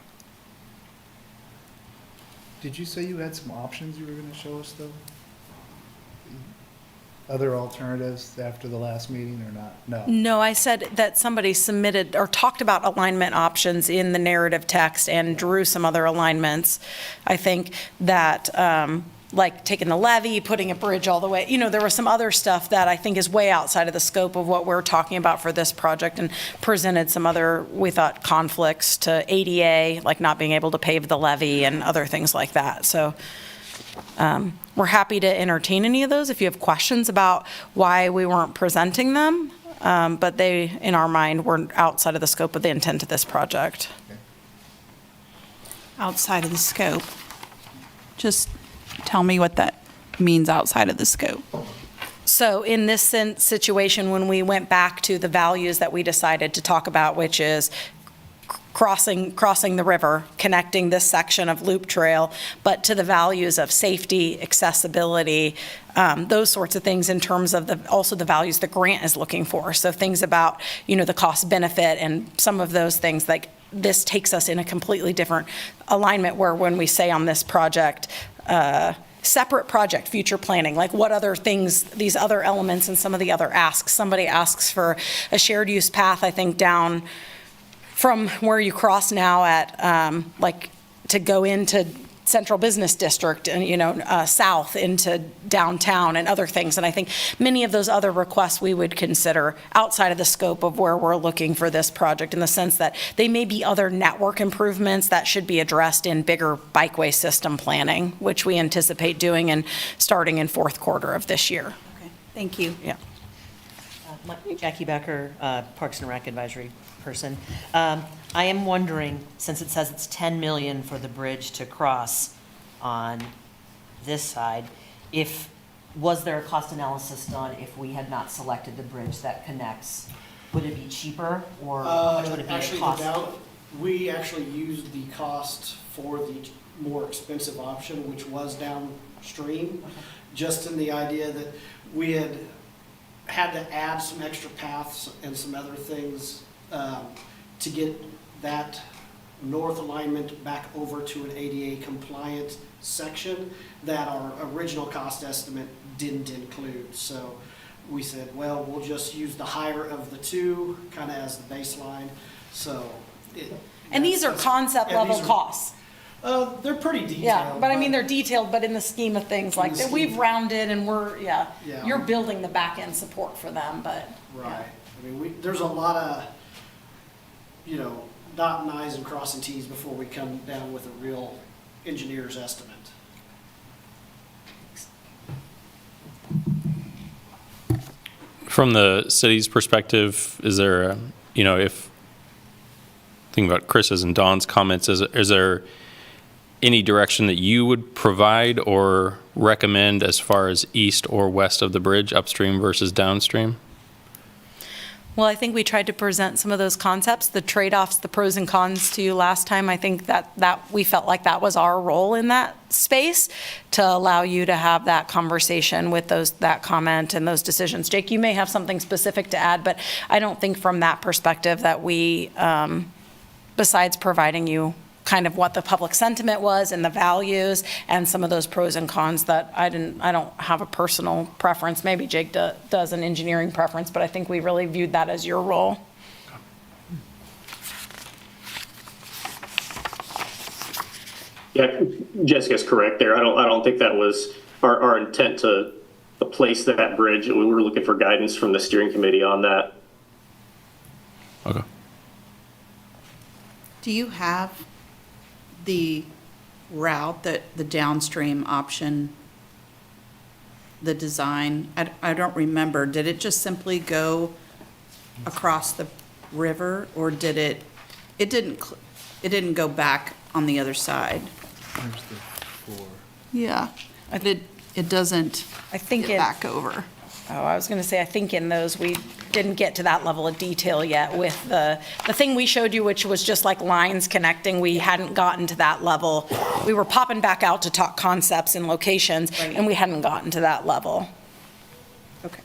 Did you say you had some options you were going to show us, though? Other alternatives after the last meeting or not? No. No, I said that somebody submitted or talked about alignment options in the narrative text and drew some other alignments. I think that, like taking the levee, putting a bridge all the way, there was some other stuff that I think is way outside of the scope of what we're talking about for this project, and presented some other, we thought, conflicts to ADA, like not being able to pave the levee and other things like that. So we're happy to entertain any of those if you have questions about why we weren't presenting them, but they, in our mind, were outside of the scope of the intent of this project. Outside of the scope. Just tell me what that means, outside of the scope. So in this situation, when we went back to the values that we decided to talk about, which is crossing the river, connecting this section of Loop Trail, but to the values of safety, accessibility, those sorts of things in terms of also the values the grant is looking for. So things about, the cost benefit and some of those things, like this takes us in a completely different alignment, where when we say on this project, separate project, future planning, like what other things, these other elements and some of the other asks. Somebody asks for a shared use path, I think, down from where you cross now at, to go into Central Business District and, south into downtown and other things. And I think many of those other requests we would consider outside of the scope of where we're looking for this project, in the sense that they may be other network improvements that should be addressed in bigger bikeway system planning, which we anticipate doing and starting in fourth quarter of this year. Okay, thank you. Yeah. Jackie Becker, Parks and Rec Advisory person. I am wondering, since it says it's 10 million for the bridge to cross on this side, was there a cost analysis done if we had not selected the bridge that connects? Would it be cheaper, or how much would it be to cost? We actually used the cost for the more expensive option, which was downstream, just in the idea that we had to add some extra paths and some other things to get that north alignment back over to an ADA compliant section that our original cost estimate didn't include. So we said, well, we'll just use the higher of the two kind of as the baseline. So And these are concept level costs. They're pretty detailed. Yeah, but I mean, they're detailed, but in the scheme of things, like, that we've rounded and Yeah. you're building the back end support for them, but. Right. yeah. I mean, there's a lot of, dotting i's and crossing t's before we come down with a real engineer's estimate. From the city's perspective, is there, if thinking about Chris's and Don's comments, is there any direction that you would provide or recommend as far as east or west of the bridge, upstream versus downstream? Well, I think we tried to present some of those concepts, the trade-offs, the pros and cons to you last time. I think that we felt like that was our role in that space, to allow you to have that conversation with that comment and those decisions. Jake, you may have something specific to add, but I don't think from that perspective that we, besides providing you kind of what the public sentiment was and the values and some of those pros and cons, that I don't have a personal preference. Maybe Jake does an engineering preference, but I think we really viewed that as your role. Yeah, Jessica's correct there. I don't think that was our intent to place that bridge. We were looking for guidance from the steering committee on that. Okay. Do you have the route, that the downstream option, the design? I don't remember. Did it just simply go across the river, or did it didn't go back on the other side? There's the 4. Yeah. It doesn't I think get back over. Oh, I was going to say, I think in those we didn't get to that level of detail yet with the thing we showed you, which was just like lines connecting. We hadn't gotten to that level. We were popping back out to talk concepts and locations, and we hadn't gotten to that level. Okay.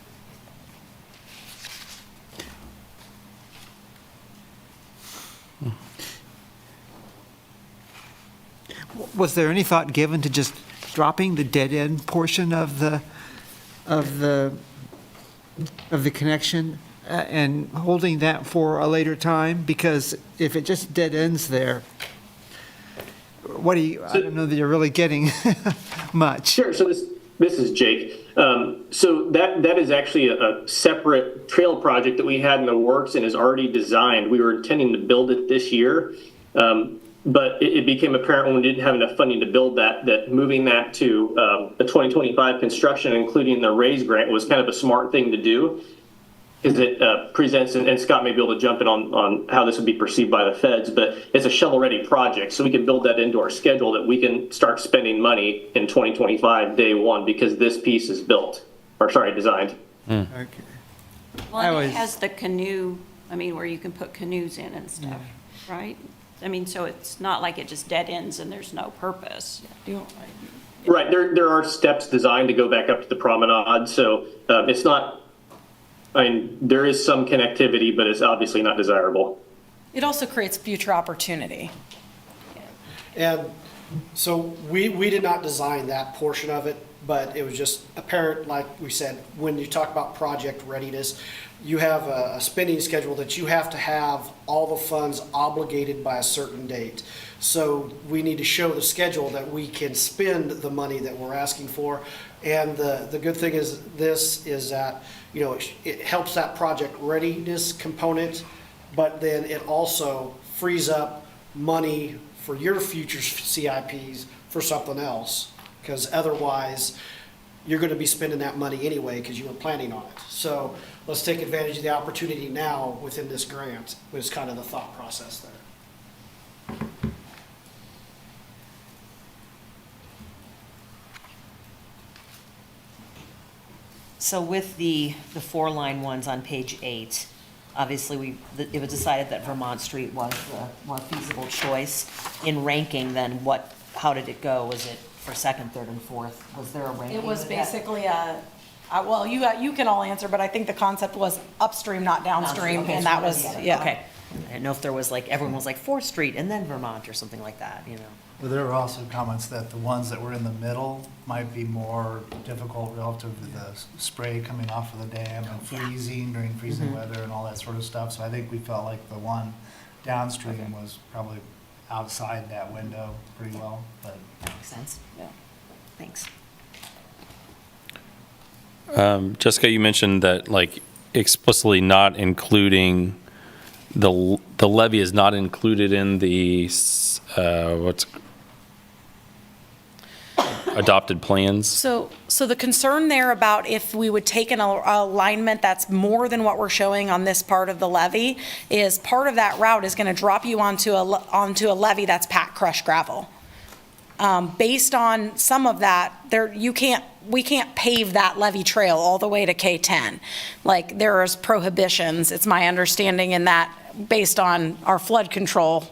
Was there any thought given to just dropping the dead end portion of the connection and holding that for a later time? Because if it just dead ends there, I don't know that you're really getting much. Sure. So this is Jake. So that is actually a separate trail project that we had in the works and is already designed. We were intending to build it this year. But it became apparent when we didn't have enough funding to build that moving that to the 2025 construction, including the RAISE grant, was kind of a smart thing to do, because it presents, and Scott may be able to jump in on how this would be perceived by the feds, but it's a shovel-ready project, so we can build that into our schedule that we can start spending money in 2025 day one, because this piece is designed. Okay. Well, and it has the canoe, where you can put canoes in and stuff, right? So it's not like it just dead ends and there's no purpose. Right, there are steps designed to go back up to the promenade, so it's not, there is some connectivity, but it's obviously not desirable. It also creates future opportunity. And so we did not design that portion of it, but it was just apparent, like we said, when you talk about project readiness, you have a spending schedule that you have to have all the funds obligated by a certain date. So we need to show the schedule that we can spend the money that we're asking for. And the good thing is that, it helps that project readiness component, but then it also frees up money for your future CIPs for something else. Because otherwise, you're going to be spending that money anyway because you were planning on it. So let's take advantage of the opportunity now within this grant, was kind of the thought process there. So with the 4-line ones on page 8, obviously it was decided that Vermont Street was the more feasible choice. In ranking, then how did it go? Was it for second, third, and fourth? Was there a ranking? It was of that? basically well, you can all answer, but I think the concept was upstream, not downstream, Okay, and so that it was, the other. yeah. Okay. I didn't know if there was everyone was 4th Street and then Vermont or something like that, But there were also comments that the ones that were in the middle might be more difficult relative to the spray coming off of the dam and freezing during freezing weather and all that sort of stuff. So I think we felt like the one downstream was probably outside that window pretty well, but. That makes sense. Yeah. Thanks. Jessica, you mentioned that explicitly not including the levy is not included in the adopted plans. So the concern there about if we would take an alignment that's more than what we're showing on this part of the levee is part of that route is going to drop you onto a levee that's packed crushed gravel. Based on some of that, we can't pave that levee trail all the way to K10. There is prohibitions, it's my understanding, in that based on our flood control,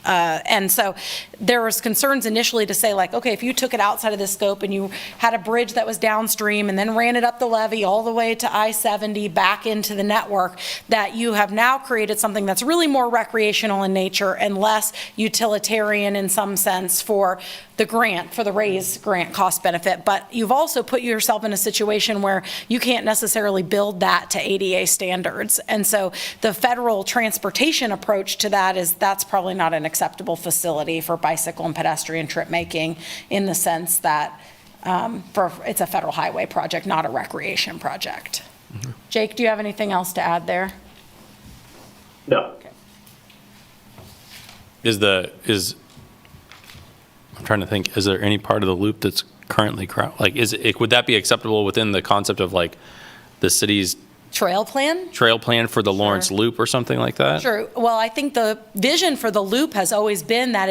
and so there was concerns initially to say okay, if you took it outside of the scope and you had a bridge that was downstream and then ran it up the levee all the way to I-70 back into the network, that you have now created something that's really more recreational in nature and less utilitarian in some sense for the grant, for the RAISE grant cost benefit. But you've also put yourself in a situation where you can't necessarily build that to ADA standards. And so the federal transportation approach to that is that's probably not an acceptable facility for bicycle and pedestrian trip making, in the sense that it's a federal highway project, not a recreation project. Jake, do you have anything else to add there? No. I'm trying to think, is there any part of the loop that's currently would that be acceptable within the concept of the city's Trail plan? trail plan for the Lawrence Loop or something like that? Sure. Well, I think the vision for the loop has always been that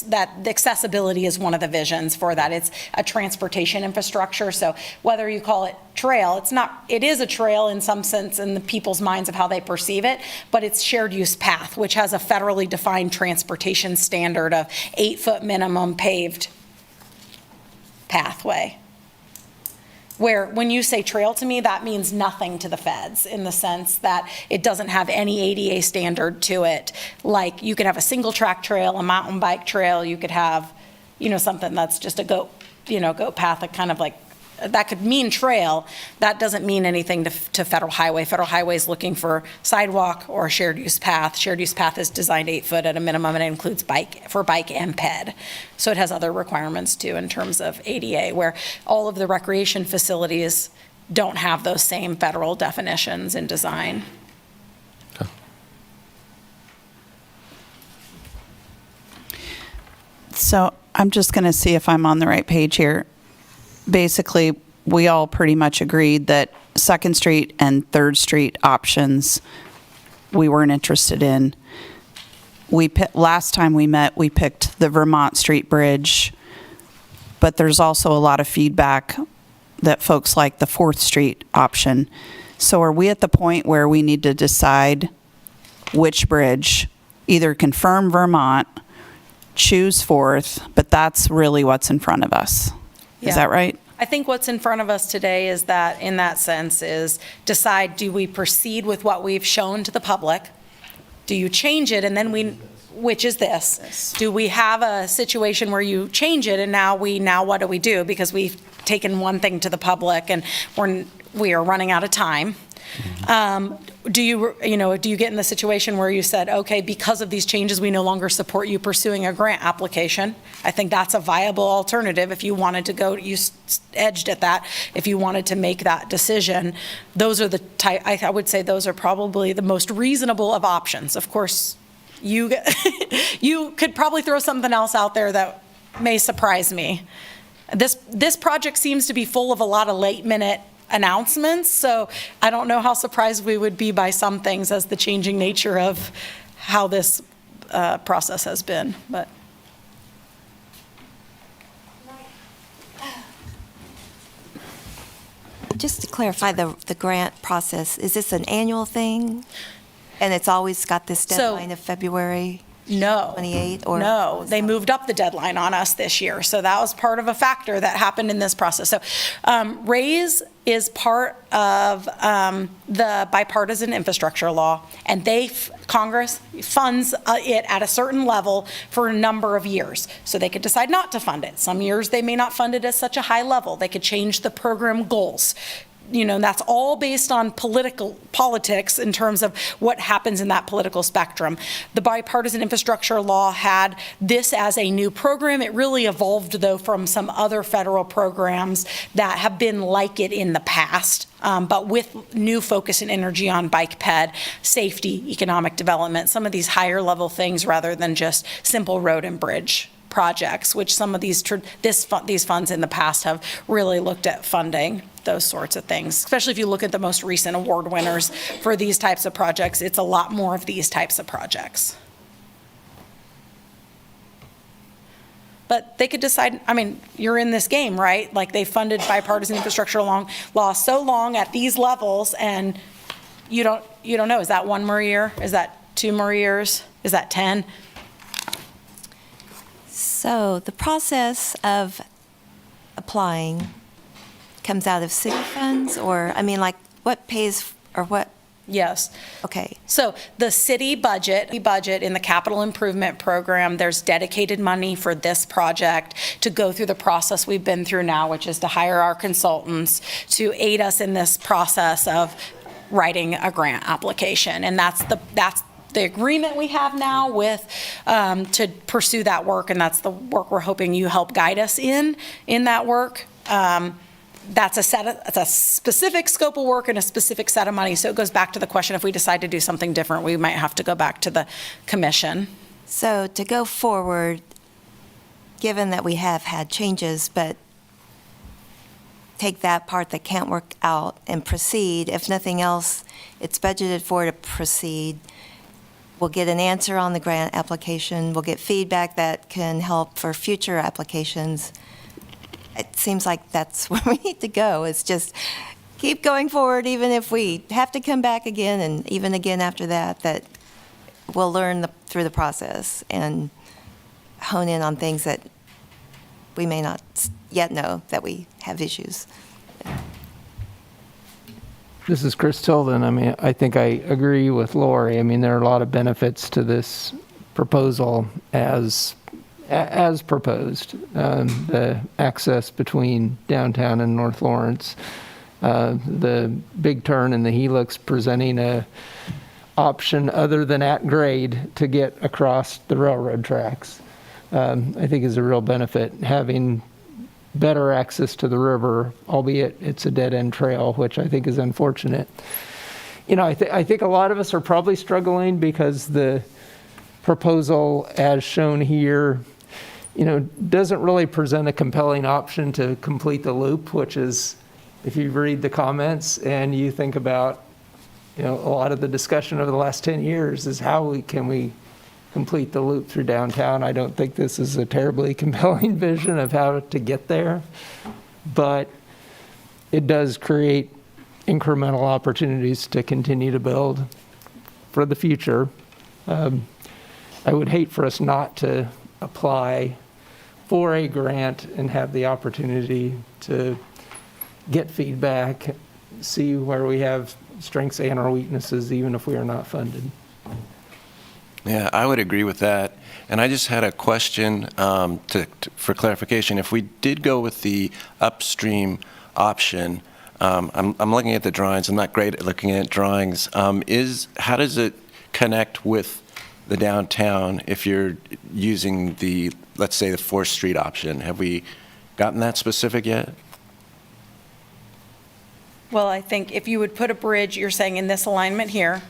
that the accessibility is one of the visions for that. It's a transportation infrastructure. So whether you call it trail, it is a trail in some sense in the people's minds of how they perceive it, but it's shared use path, which has a federally defined transportation standard of 8-foot minimum paved pathway. Where when you say trail to me, that means nothing to the feds in the sense that it doesn't have any ADA standard to it. Like you could have a single track trail, a mountain bike trail, you could have, something that's just a goat path, that kind of like, that could mean trail. That doesn't mean anything to federal highway. Federal highway is looking for sidewalk or a shared use path. Shared use path is designed 8 foot at a minimum, and it includes bike and ped. So it has other requirements too in terms of ADA, where all of the recreation facilities don't have those same federal definitions in design. So I'm just going to see if I'm on the right page here. Basically, we all pretty much agreed that 2nd Street and 3rd Street options we weren't interested in. Last time we met, we picked the Vermont Street Bridge, but there's also a lot of feedback that folks like the 4th Street option. So are we at the point where we need to decide which bridge, either confirm Vermont, choose 4th, but that's really what's in front of us? Is that right? I think what's in front of us today is that, in that sense, is decide, do we proceed with what we've shown to the public? Do you change it, and then which is this? Do we have a situation where you change it, and now what do we do? Because we've taken one thing to the public, and we are running out of time. Do you get in the situation where you said, okay, because of these changes, we no longer support you pursuing a grant application? I think that's a viable alternative if you wanted to go, you edged at that, if you wanted to make that decision. Those are the type, I would say those are probably the most reasonable of options. Of course, you could probably throw something else out there that may surprise me. This project seems to be full of a lot of late minute announcements, so I don't know how surprised we would be by some things as the changing nature of how this process has been. But just to clarify the grant process, is this an annual thing? And it's always got this deadline of February? No. 28? Or no, they moved up the deadline on us this year. So that was part of a factor that happened in this process. So RAISE is part of the bipartisan infrastructure law, and Congress funds it at a certain level for a number of years. So they could decide not to fund it. Some years they may not fund it at such a high level. They could change the program goals. And that's all based on politics in terms of what happens in that political spectrum. The bipartisan infrastructure law had this as a new program. It really evolved, though, from some other federal programs that have been like it in the past, but with new focus and energy on bike ped, safety, economic development, some of these higher level things rather than just simple road and bridge projects, which some of these funds in the past have really looked at funding those sorts of things. Especially if you look at the most recent award winners for these types of projects, it's a lot more of these types of projects. But they could decide, you're in this game, right? Like they funded bipartisan infrastructure law so long at these levels, and you don't know. Is that 1 more year? Is that 2 more years? Is that 10? So the process of applying comes out of city funds, or, what pays, or what? Yes. Okay. So the city budget in the capital improvement program, there's dedicated money for this project to go through the process we've been through now, which is to hire our consultants to aid us in this process of writing a grant application. And that's the agreement we have now with to pursue that work, and that's the work we're hoping you help guide us in that work. That's a specific scope of work and a specific set of money. So it goes back to the question, if we decide to do something different, we might have to go back to the commission. So to go forward, given that we have had changes, but take that part that can't work out and proceed. If nothing else, it's budgeted for to proceed. We'll get an answer on the grant application. We'll get feedback that can help for future applications. It seems like that's where we need to go. It's just keep going forward, even if we have to come back again and even again after that, that we'll learn through the process and hone in on things that we may not yet know that we have issues. This is Chris Tilden. I mean, I think I agree with Lori. I mean, there are a lot of benefits to this proposal as proposed. The access between downtown and North Lawrence, the big turn in the helix presenting a option other than at grade to get across the railroad tracks, I think is a real benefit. Having better access to the river, albeit it's a dead-end trail, which I think is unfortunate. You know, I think a lot of us are probably struggling because the proposal as shown here, you know, doesn't really present a compelling option to complete the loop, which is, if you read the comments and you think about, you know, a lot of the discussion over the last 10 years is how can we complete the loop through downtown. I don't think this is a terribly compelling vision of how to get there, but it does create incremental opportunities to continue to build for the future. I would hate for us not to apply for a grant and have the opportunity to get feedback, see where we have strengths and our weaknesses, even if we are not funded. Yeah, I would agree with that. And I just had a question for clarification. If we did go with the upstream option, I'm looking at the drawings. I'm not great at looking at drawings. How does it connect with the downtown if you're using the, let's say, the 4th Street option? Have we gotten that specific yet? Well, I think if you would put a bridge, you're saying in this alignment here.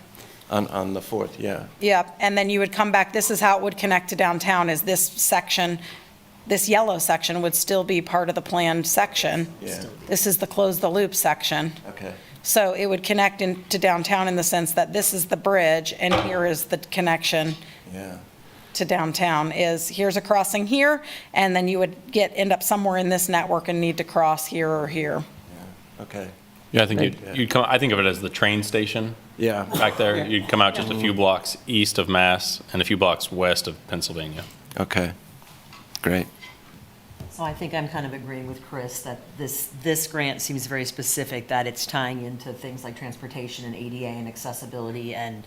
On the 4th, yeah. Yep, and then you would come back, this is how it would connect to downtown, is this section, this yellow section would still be part of the planned section. Yeah. This is the close the loop section. Okay. So it would connect into downtown in the sense that this is the bridge and here is the connection to downtown, is here's a crossing here, and then you would end up somewhere in this network and need to cross here or here. Yeah. Okay. Yeah, I think you'd come, I think of it as the train station. Yeah. Back there, you'd come out just a few blocks east of Mass and a few blocks west of Pennsylvania. Okay, great. So I think I'm kind of agreeing with Chris that this grant seems very specific, that it's tying into things like transportation and ADA and accessibility and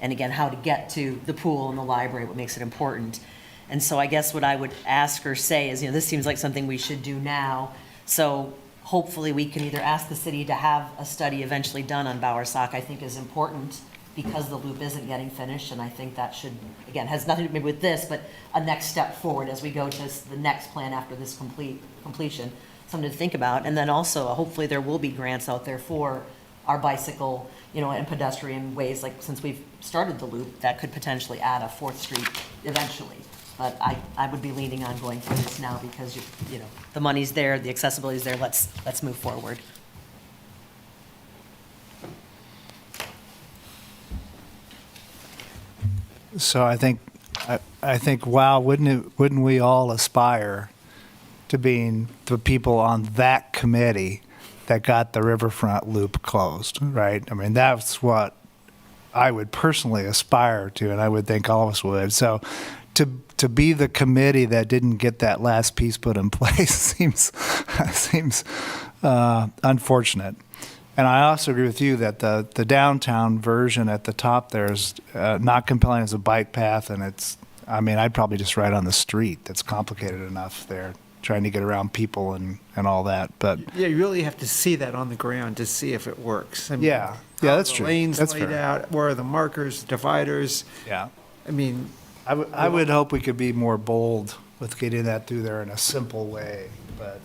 again, how to get to the pool and the library, what makes it important. And so I guess what I would ask or say is, you know, this seems like something we should do now. So hopefully we can either ask the city to have a study eventually done on Bowersock, I think is important because the loop isn't getting finished. And I think that should, again, has nothing to do with this, but a next step forward as we go to the next plan after this completion, something to think about. And then also, hopefully there will be grants out there for our bicycle, you know, and pedestrian ways, like since we've started the loop, that could potentially add a 4th Street eventually. But I would be leaning on going through this now because, you know, the money's there, the accessibility is there, let's move forward. So I think, wow, wouldn't we all aspire to being the people on that committee that got the riverfront loop closed, right? I mean, that's what I would personally aspire to, and I would think all of us would. So to be the committee that didn't get that last piece put in place seems unfortunate. And I also agree with you that the downtown version at the top there is not compelling as a bike path, and I'd probably just ride on the street. That's complicated enough there, trying to get around people and all that. But Yeah, you really have to see that on the ground to see if it works. I mean, yeah, that's the true. Lanes That's laid fair. out, where are the markers, dividers? Yeah. I mean, I would hope we could be more bold with getting that through there in a simple way. But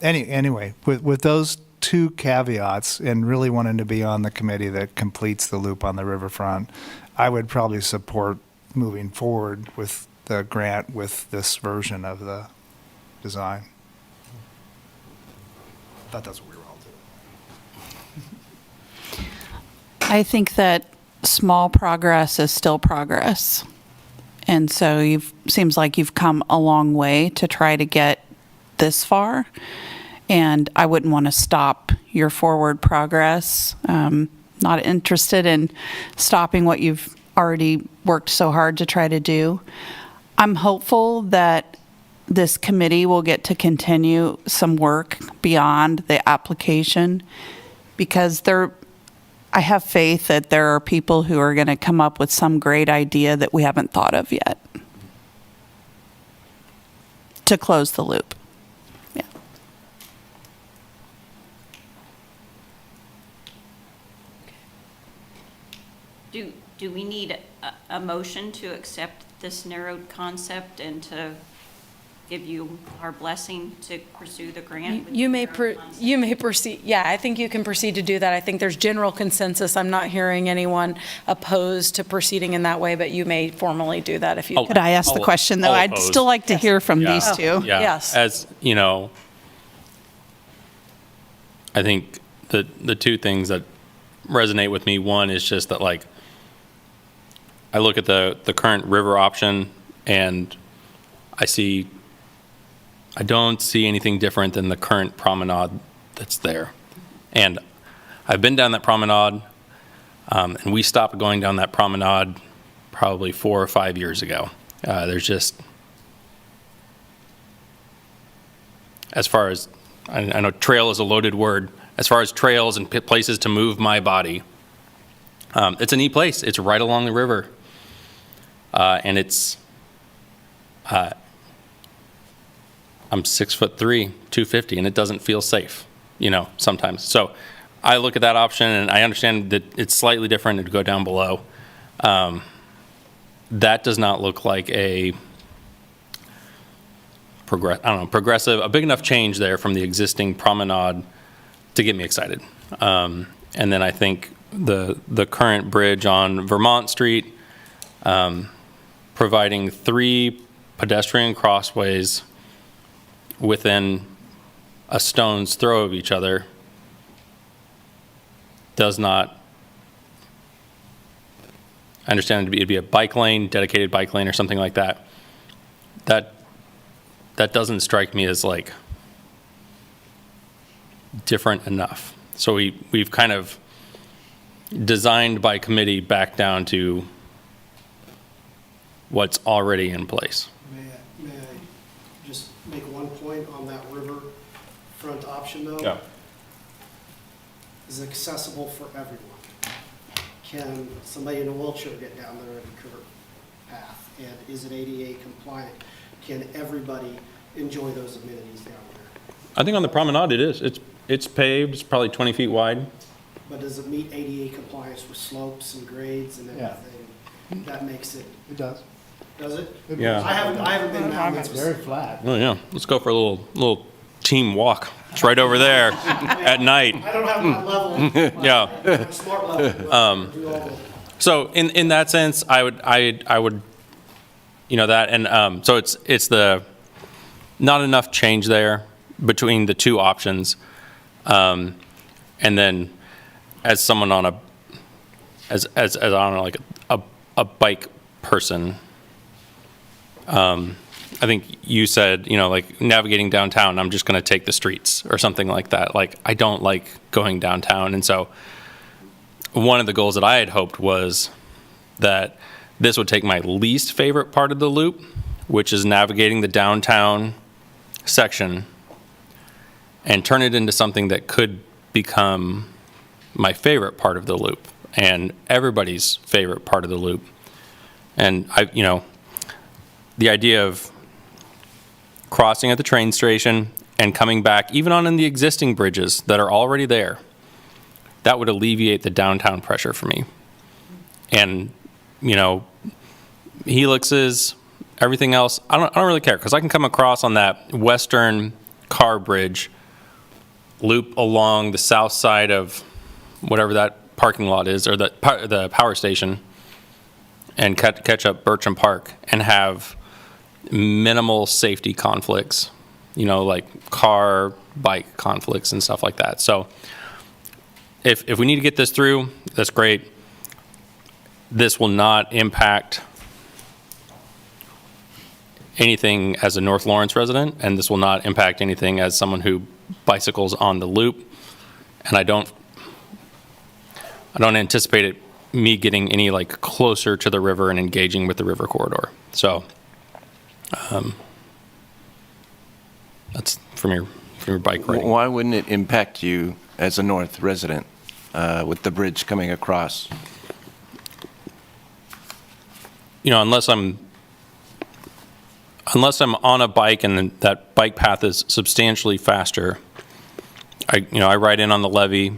anyway, with those two caveats and really wanting to be on the committee that completes the loop on the riverfront, I would probably support moving forward with the grant with this version of the design. thought that's what we were all doing. I think that small progress is still progress. And so seems like you've come a long way to try to get this far. And I wouldn't want to stop your forward progress. Not interested in stopping what you've already worked so hard to try to do. I'm hopeful that this committee will get to continue some work beyond the application, because I have faith that there are people who are going to come up with some great idea that we haven't thought of yet to close the loop. Yeah. Do we need a motion to accept this narrowed concept and to give you our blessing to pursue the grant? with You the may, narrowed concept? you may proceed, yeah, I think you can proceed to do that. I think there's general consensus. I'm not hearing anyone opposed to proceeding in that way, but you may formally do that if you. Could I ask the question, though? I'll I'd oppose. still like to hear from Yeah. these two. Yeah. Yes. As, you know, I think the two things that resonate with me, one is just that, like, I look at the current river option and I don't see anything different than the current promenade that's there. And I've been down that promenade, and we stopped going down that promenade probably 4 or 5 years ago. There's just, as far as, I know trail is a loaded word, as far as trails and places to move my body, it's a neat place. It's right along the river. And it's, I'm 6'3", 250, and it doesn't feel safe, you know, sometimes. So I look at that option, and I understand that it's slightly different to go down below. That does not look like a progressive, a big enough change there from the existing promenade to get me excited. And then I think the current bridge on Vermont Street, providing 3 pedestrian crossways within a stone's throw of each other does not, I understand it'd be a bike lane, dedicated bike lane or something like that. That doesn't strike me as like different enough. So we've kind of designed by committee back down to what's already in place. May I just make one point on that river front option though? Yeah. Is it accessible for everyone? Can somebody in a wheelchair get down there at a curb path? And is it ADA compliant? Can everybody enjoy those amenities down there? I think on the promenade it is. It's paved, it's probably 20 feet wide. But does it meet ADA compliance with slopes and grades and Yeah. everything? That makes it, It does. does it? Yeah. I haven't been down there. It's very flat. Oh yeah, let's go for a little team walk. It's right over there at night. I don't have my level. Yeah. My smart level. Do all the- So in that sense, I would, you know, that, and so it's the not enough change there between the two options, and then as someone on as I don't know, like a bike person, I think you said, you know, like navigating downtown, I'm just going to take the streets or something like that. Like, I don't like going downtown. And so one of the goals that I had hoped was that this would take my least favorite part of the loop, which is navigating the downtown section, and turn it into something that could become my favorite part of the loop and everybody's favorite part of the loop. And you know, the idea of crossing at the train station and coming back, even on the existing bridges that are already there, that would alleviate the downtown pressure for me. And, you know, helixes, everything else, I don't really care, because I can come across on that western car bridge, loop along the south side of whatever that parking lot is, or the power station, and catch up Bertram Park and have minimal safety conflicts like car, bike conflicts and stuff like that. So if we need to get this through, that's great. This will not impact anything as a North Lawrence resident, and this will not impact anything as someone who bicycles on the loop. And I don't anticipate it, me getting any like closer to the river and engaging with the river corridor. So that's from your bike riding. Why wouldn't it impact you as a North resident with the bridge coming across? Unless I'm on a bike and that bike path is substantially faster, I ride in on the levee.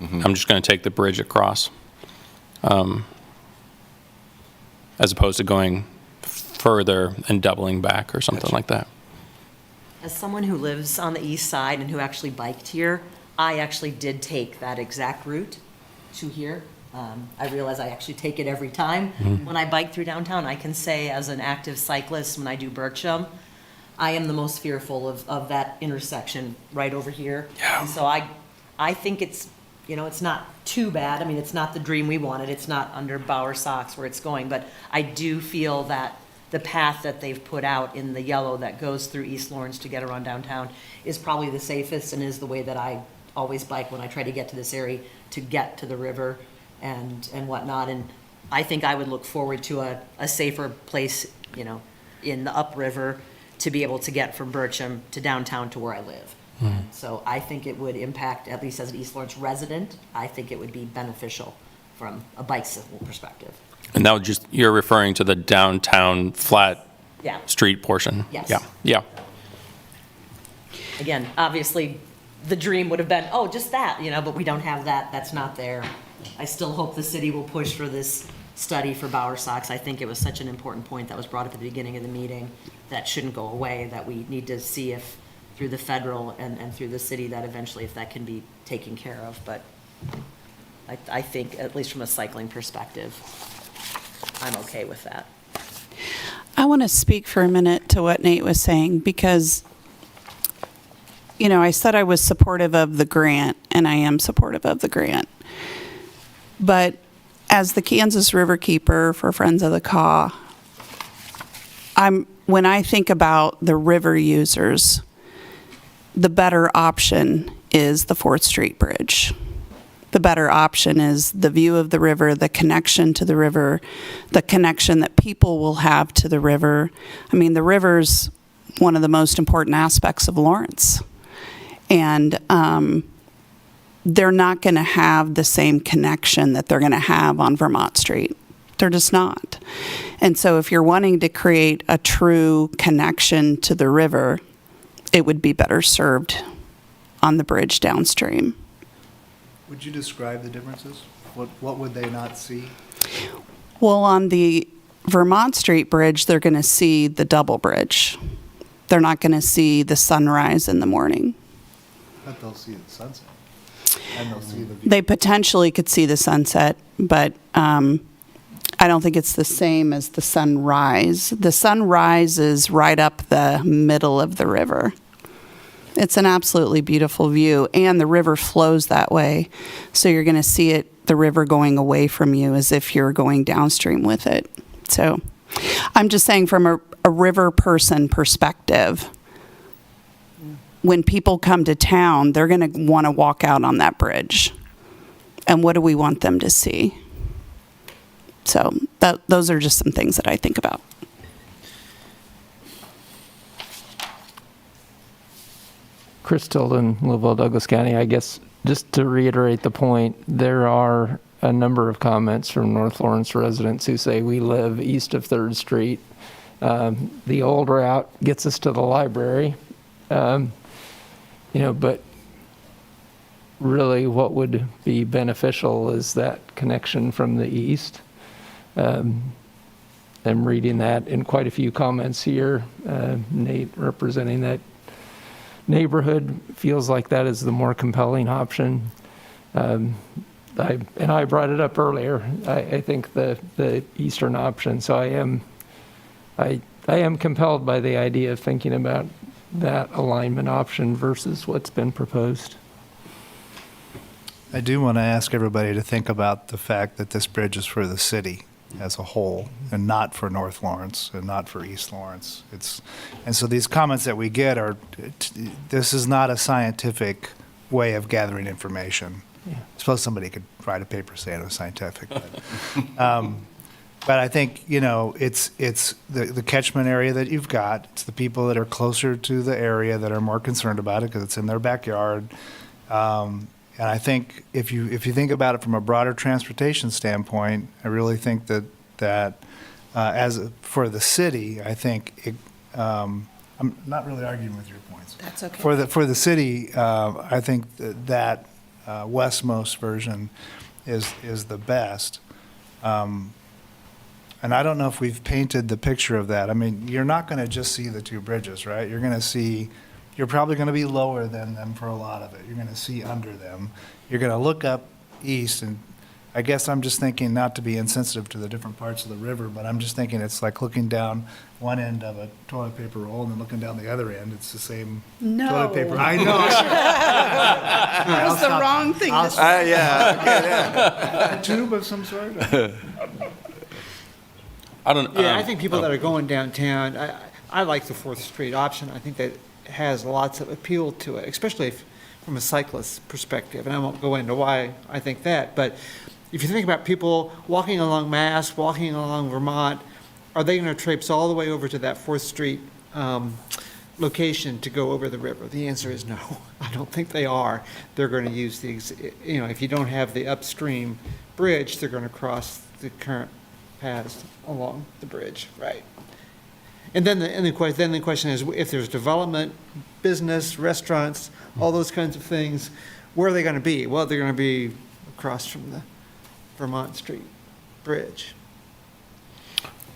I'm just going to take the bridge across, as opposed to going further and doubling back or something like that. As someone who lives on the east side and who actually biked here, I actually did take that exact route to here. I realize I actually take it every time. When I bike through downtown, I can say as an active cyclist, when I do Bertram, I am the most fearful of that intersection right over here. Yeah. And so I think it's, it's not too bad. I mean, it's not the dream we wanted. It's not under Bower Socks where it's going, but I do feel that the path that they've put out in the yellow that goes through East Lawrence to get around downtown is probably the safest and is the way that I always bike when I try to get to this area to get to the river and whatnot. And I think I would look forward to a safer place, in the upriver to be able to get from Bertram to downtown to where I live. So I think it would impact, at least as an East Lawrence resident, I think it would be beneficial from a bicycle perspective. And that would you're referring to the downtown flat Yeah. street portion? Yes. Yeah. Again, obviously, the dream would have been, just that, but we don't have that. That's not there. I still hope the city will push for this study for Bower Socks. I think it was such an important point that was brought up at the beginning of the meeting that shouldn't go away, that we need to see if through the federal and through the city that eventually if that can be taken care of. But I think, at least from a cycling perspective, I'm okay with that. I want to speak for a minute to what Nate was saying because, I said I was supportive of the grant, and I am supportive of the grant. But as the Kansas River Keeper for Friends of the Kaw, when I think about the river users, the better option is the 4th Street Bridge. The better option is the view of the river, the connection to the river, the connection that people will have to the river. I mean, the river's one of the most important aspects of Lawrence. And they're not going to have the same connection that they're going to have on Vermont Street. They're just not. And so if you're wanting to create a true connection to the river, it would be better served on the bridge downstream. Would you describe the differences? What would they not see? Well, on the Vermont Street Bridge, they're going to see the double bridge. They're not going to see the sunrise in the morning. But they'll see the sunset. And they'll see the view. They potentially could see the sunset, but I don't think it's the same as the sunrise. The sunrise is right up the middle of the river. It's an absolutely beautiful view, and the river flows that way. So you're going to see the river going away from you as if you're going downstream with it. So I'm just saying from a river person perspective, when people come to town, they're going to want to walk out on that bridge. And what do we want them to see? So those are just some things that I think about. Chris Tilden, Louisville, Douglas County. I guess just to reiterate the point, there are a number of comments from North Lawrence residents who say we live east of 3rd Street. The old route gets us to the library, but really what would be beneficial is that connection from the east. I'm reading that in quite a few comments here. Nate representing that neighborhood feels like that is the more compelling option. I brought it up earlier. I think the eastern option. So I am compelled by the idea of thinking about that alignment option versus what's been proposed? I do want to ask everybody to think about the fact that this bridge is for the city as a whole and not for North Lawrence and not for East Lawrence. And so these comments that we get are, this is not a scientific way of gathering information. I suppose somebody could write a paper saying it was scientific. But I think, it's the catchment area that you've got. It's the people that are closer to the area that are more concerned about it because it's in their backyard. And I think if you think about it from a broader transportation standpoint, I really think that for the city, I think I'm not really arguing with your points. That's okay. For the city, I think that westmost version is the best. And I don't know if we've painted the picture of that. I mean, you're not going to just see the two bridges, right? You're probably going to be lower than them for a lot of it. You're going to see under them. You're going to look up east, and I guess I'm just thinking, not to be insensitive to the different parts of the river, but I'm just thinking it's like looking down one end of a toilet paper roll and then looking down the other end. It's the same toilet paper. I know. That was the wrong thing to say. A tube of some sort? I don't. Yeah, I think people that are going downtown, I like the 4th Street option. I think that has lots of appeal to it, especially from a cyclist perspective. And I won't go into why I think that. But if you think about people walking along Mass, walking along Vermont, are they going to traipse all the way over to that 4th Street location to go over the river? The answer is no. I don't think they are. They're going to use if you don't have the upstream bridge, they're going to cross the current paths along the bridge, right? And then the question is, if there's development, business, restaurants, all those kinds of things, where are they going to be? Well, they're going to be across from the Vermont Street Bridge.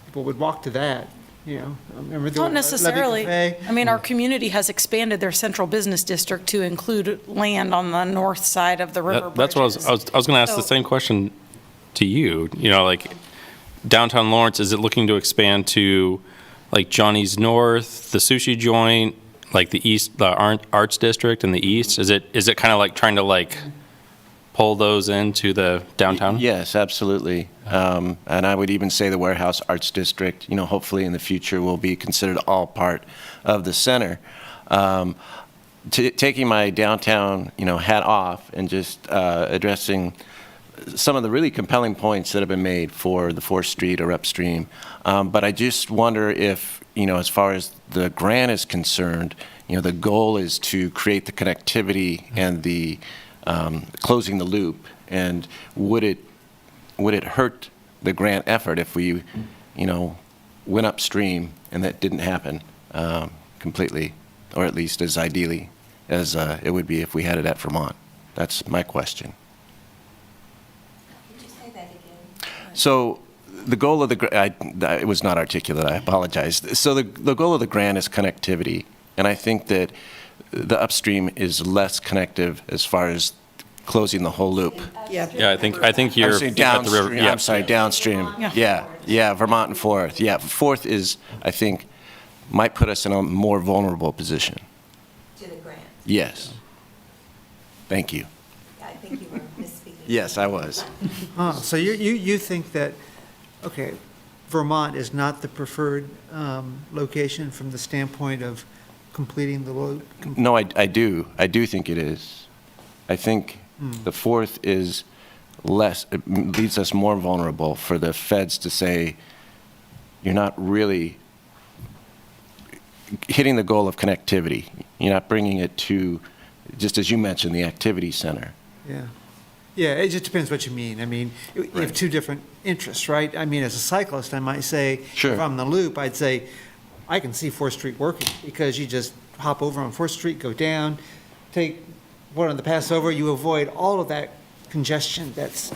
People would walk to that, Remember the Not necessarily. Levy Cafe? I mean, our community has expanded their central business district to include land on the north side of the river That's what bridges. I was going to ask the same question to you. Like downtown Lawrence, is it looking to expand to like Johnny's North, the sushi joint, like the east, the arts district in the east? Is it kind of like trying to pull those into the downtown? Yes, absolutely. And I would even say the Warehouse Arts District, hopefully in the future will be considered all part of the center. Taking my downtown, hat off and just addressing some of the really compelling points that have been made for the 4th Street or upstream. But I just wonder if, as far as the grant is concerned, the goal is to create the connectivity and the closing the loop. And would it hurt the grant effort if we, went upstream and that didn't happen completely, or at least as ideally as it would be if we had it at Vermont? That's my question. Could you say that again? So the goal of it was not articulate, I apologize. So the goal of the grant is connectivity, and I think that the upstream is less connective as far as closing the whole loop. Yeah. Yeah, I think you're I'm saying at the downstream. river. Yeah. I'm sorry, downstream. Yeah, Vermont and 4th. Yeah, 4th is, I think, might put us in a more vulnerable position. To the grant. Yes. Thank you. I think you were misspeaking. Yes, I was. So you think that, okay, Vermont is not the preferred location from the standpoint of completing the loop? No, I do. I do think it is. I think the 4th is less, it leaves us more vulnerable for the feds to say, you're not really hitting the goal of connectivity. You're not bringing it to, just as you mentioned, the activity center. Yeah. Yeah, it just depends what you mean. I mean, you have two different interests, right? I mean, as a cyclist, I might say, Sure. if I'm in the loop, I'd say, I can see 4th Street working, because you just hop over on 4th Street, go down, take one of the pass over, you avoid all of that congestion that's,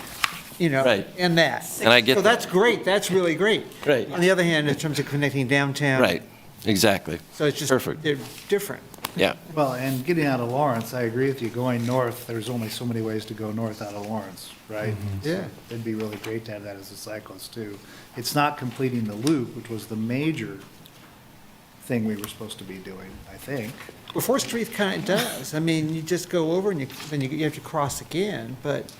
Right. in that. And I get So that. that's great, that's really great. Right. On the other hand, in terms of connecting downtown. Right, exactly. So it's just, Perfect. they're different. Yeah. Well, and getting out of Lawrence, I agree with you, going north, there's only so many ways to go north out of Lawrence, right? Yeah. It'd be really great to have that as a cyclist, too. It's not completing the loop, which was the major thing we were supposed to be doing, I think. Well, Fourth Street kind of does. I mean, you just go over and then you have to cross again, but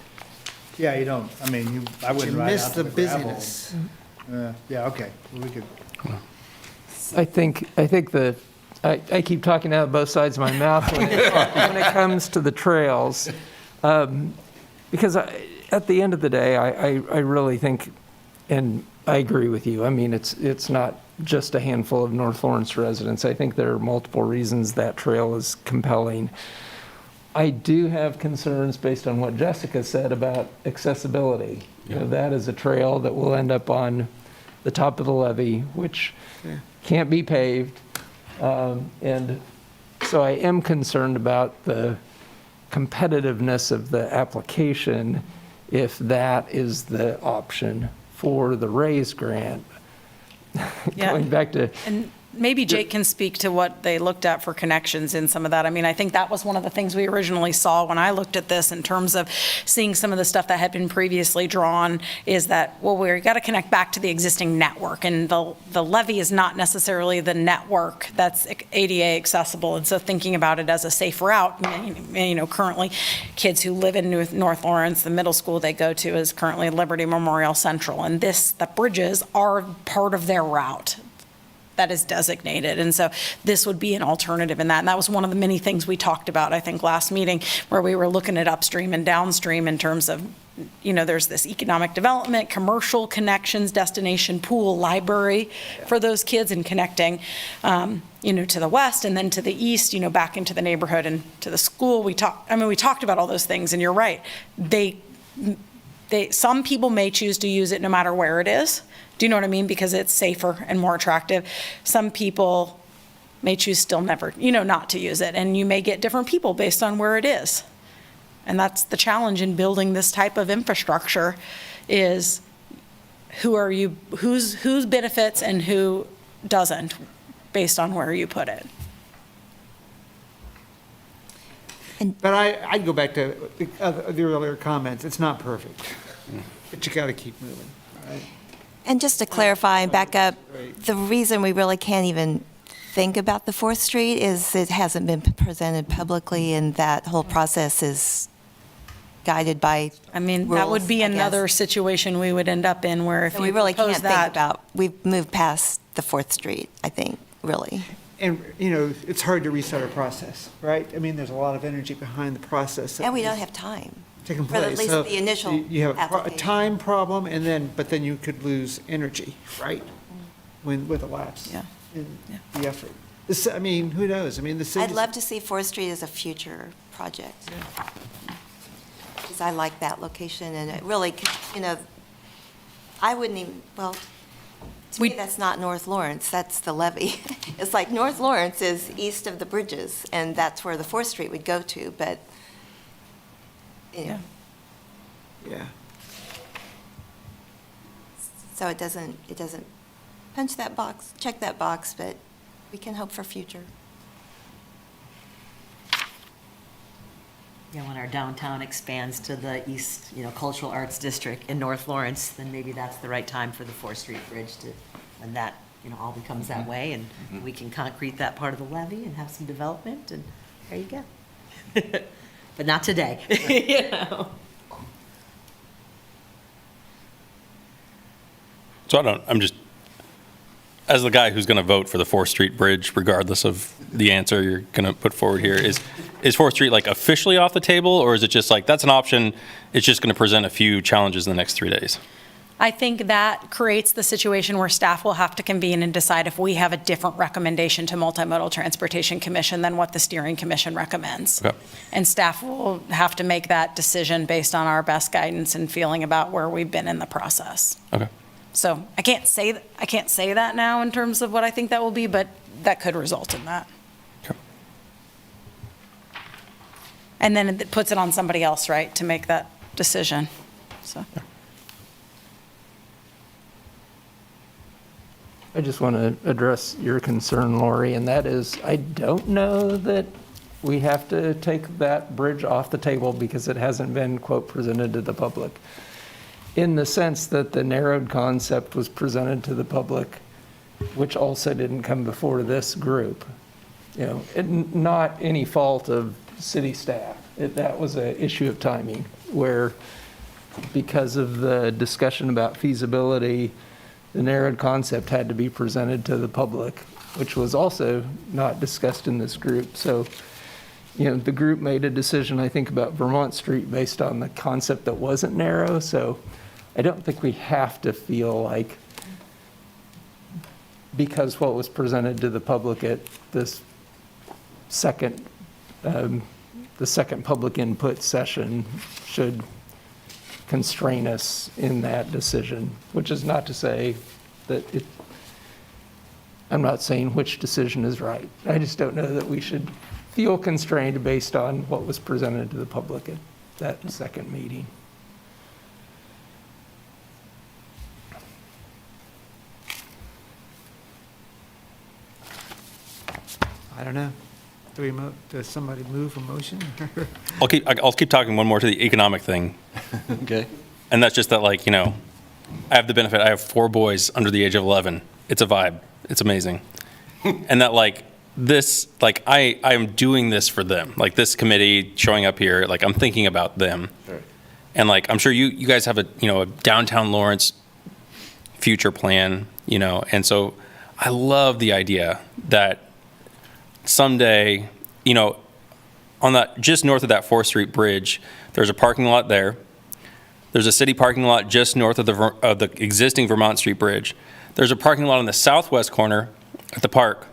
Yeah, you don't, I mean, I you wouldn't ride miss out to the the gravel. busyness. Yeah, okay, we could, I think that, I keep talking out of both sides of my mouth when it comes to the trails. Because at the end of the day, I really think, and I agree with you, I mean, it's not just a handful of North Lawrence residents. I think there are multiple reasons that trail is compelling. I do have concerns based on what Jessica said about accessibility. You know, that is a trail that will end up on the top of the levee, which can't be paved. And so I am concerned about the competitiveness of the application if that is the option for the RAISE grant. Yeah. Going back to, And maybe Jake can speak to what they looked at for connections in some of that. I mean, I think that was one of the things we originally saw when I looked at this in terms of seeing some of the stuff that had been previously drawn is that, well, we've got to connect back to the existing network. And the levee is not necessarily the network that's ADA accessible. And so thinking about it as a safe route, you know, currently kids who live in North Lawrence, the middle school they go to is currently Liberty Memorial Central. And the bridges are part of their route that is designated. And so this would be an alternative in that. And that was one of the many things we talked about, I think, last meeting, where we were looking at upstream and downstream in terms of, you know, there's this economic development, commercial connections, destination pool, library for those kids and connecting, you know, to the west and then to the east, you know, back into the neighborhood and to the school. We talked about all those things, and you're right. Some people may choose to use it no matter where it is. Do you know what I mean? Because it's safer and more attractive. Some people may choose still never, you know, not to use it. And you may get different people based on where it is. And that's the challenge in building this type of infrastructure is whose benefits and who doesn't based on where you put it. But I'd go back to the earlier comments. It's not perfect, but you got to keep moving, right? And just to clarify and back up, the reason we really can't even think about the Fourth Street is it hasn't been presented publicly, and that whole process is guided by I mean, that would be another situation we would end up in where if So you we really propose can't think that. about, we've moved past the Fourth Street, I think, really. And, you know, it's hard to restart a process, right? I mean, there's a lot of energy behind the process. And we don't have time. Taking For place. at least So the initial You have a application. time problem, but then you could lose energy, right? With a lapse Yeah. in the effort. I mean, who knows? I mean, the city. I'd love to see Fourth Street as a future project. Because I like that location, and it really, you know, I wouldn't even, well, to me, that's not North Lawrence, that's the levee. It's like North Lawrence is east of the bridges, and that's where the Fourth Street would go to, but, you know. Yeah. So it doesn't punch that box, check that box, but we can hope for future. Yeah, when our downtown expands to the east, you know, cultural arts district in North Lawrence, then maybe that's the right time for the Fourth Street Bridge to, when that, you know, all becomes that way, and we can concrete that part of the levee and have some development, and there you go. But not today, you know. So I'm just, as the guy who's going to vote for the 4th Street Bridge, regardless of the answer you're going to put forward here, is 4th Street like officially off the table, or is it just like, that's an option, it's just going to present a few challenges in the next 3 days? I think that creates the situation where staff will have to convene and decide if we have a different recommendation to Multimodal Transportation Commission than what the steering commission recommends. Okay. And staff will have to make that decision based on our best guidance and feeling about where we've been in the process. Okay. So I can't say that now in terms of what I think that will be, but that could result in that. Okay. And then it puts it on somebody else, right, to make that decision. So. I just want to address your concern, Lori, and that is, I don't know that we have to take that bridge off the table because it hasn't been, quote, presented to the public. In the sense that the narrowed concept was presented to the public which also didn't come before this group. You know, not any fault of city staff. That was an issue of timing, where because of the discussion about feasibility, the narrowed concept had to be presented to the public, which was also not discussed in this group. So, you know, the group made a decision, I think, about Vermont Street based on the concept that wasn't narrow. So I don't think we have to feel like, because what was presented to the public at this second, the second public input session should constrain us in that decision, which is not to say that I'm not saying which decision is right. I just don't know that we should feel constrained based on what was presented to the public at that second meeting. I don't know. Does somebody move a motion? I'll keep talking one more to the economic thing. Okay. And that's just that, like, you know, I have the benefit, I have 4 boys under the age of 11. It's a vibe. It's amazing. And that, like, this, like, I am doing this for them. Like, this committee showing up here, like, I'm thinking about them. Sure. And, like, I'm sure you guys have a, you know, a downtown Lawrence future plan, you know, and so I love the idea that someday, you know, on that, just north of that 4th Street Bridge, there's a parking lot there. There's a city parking lot just north of the existing Vermont Street Bridge. There's a parking lot on the southwest corner at the park.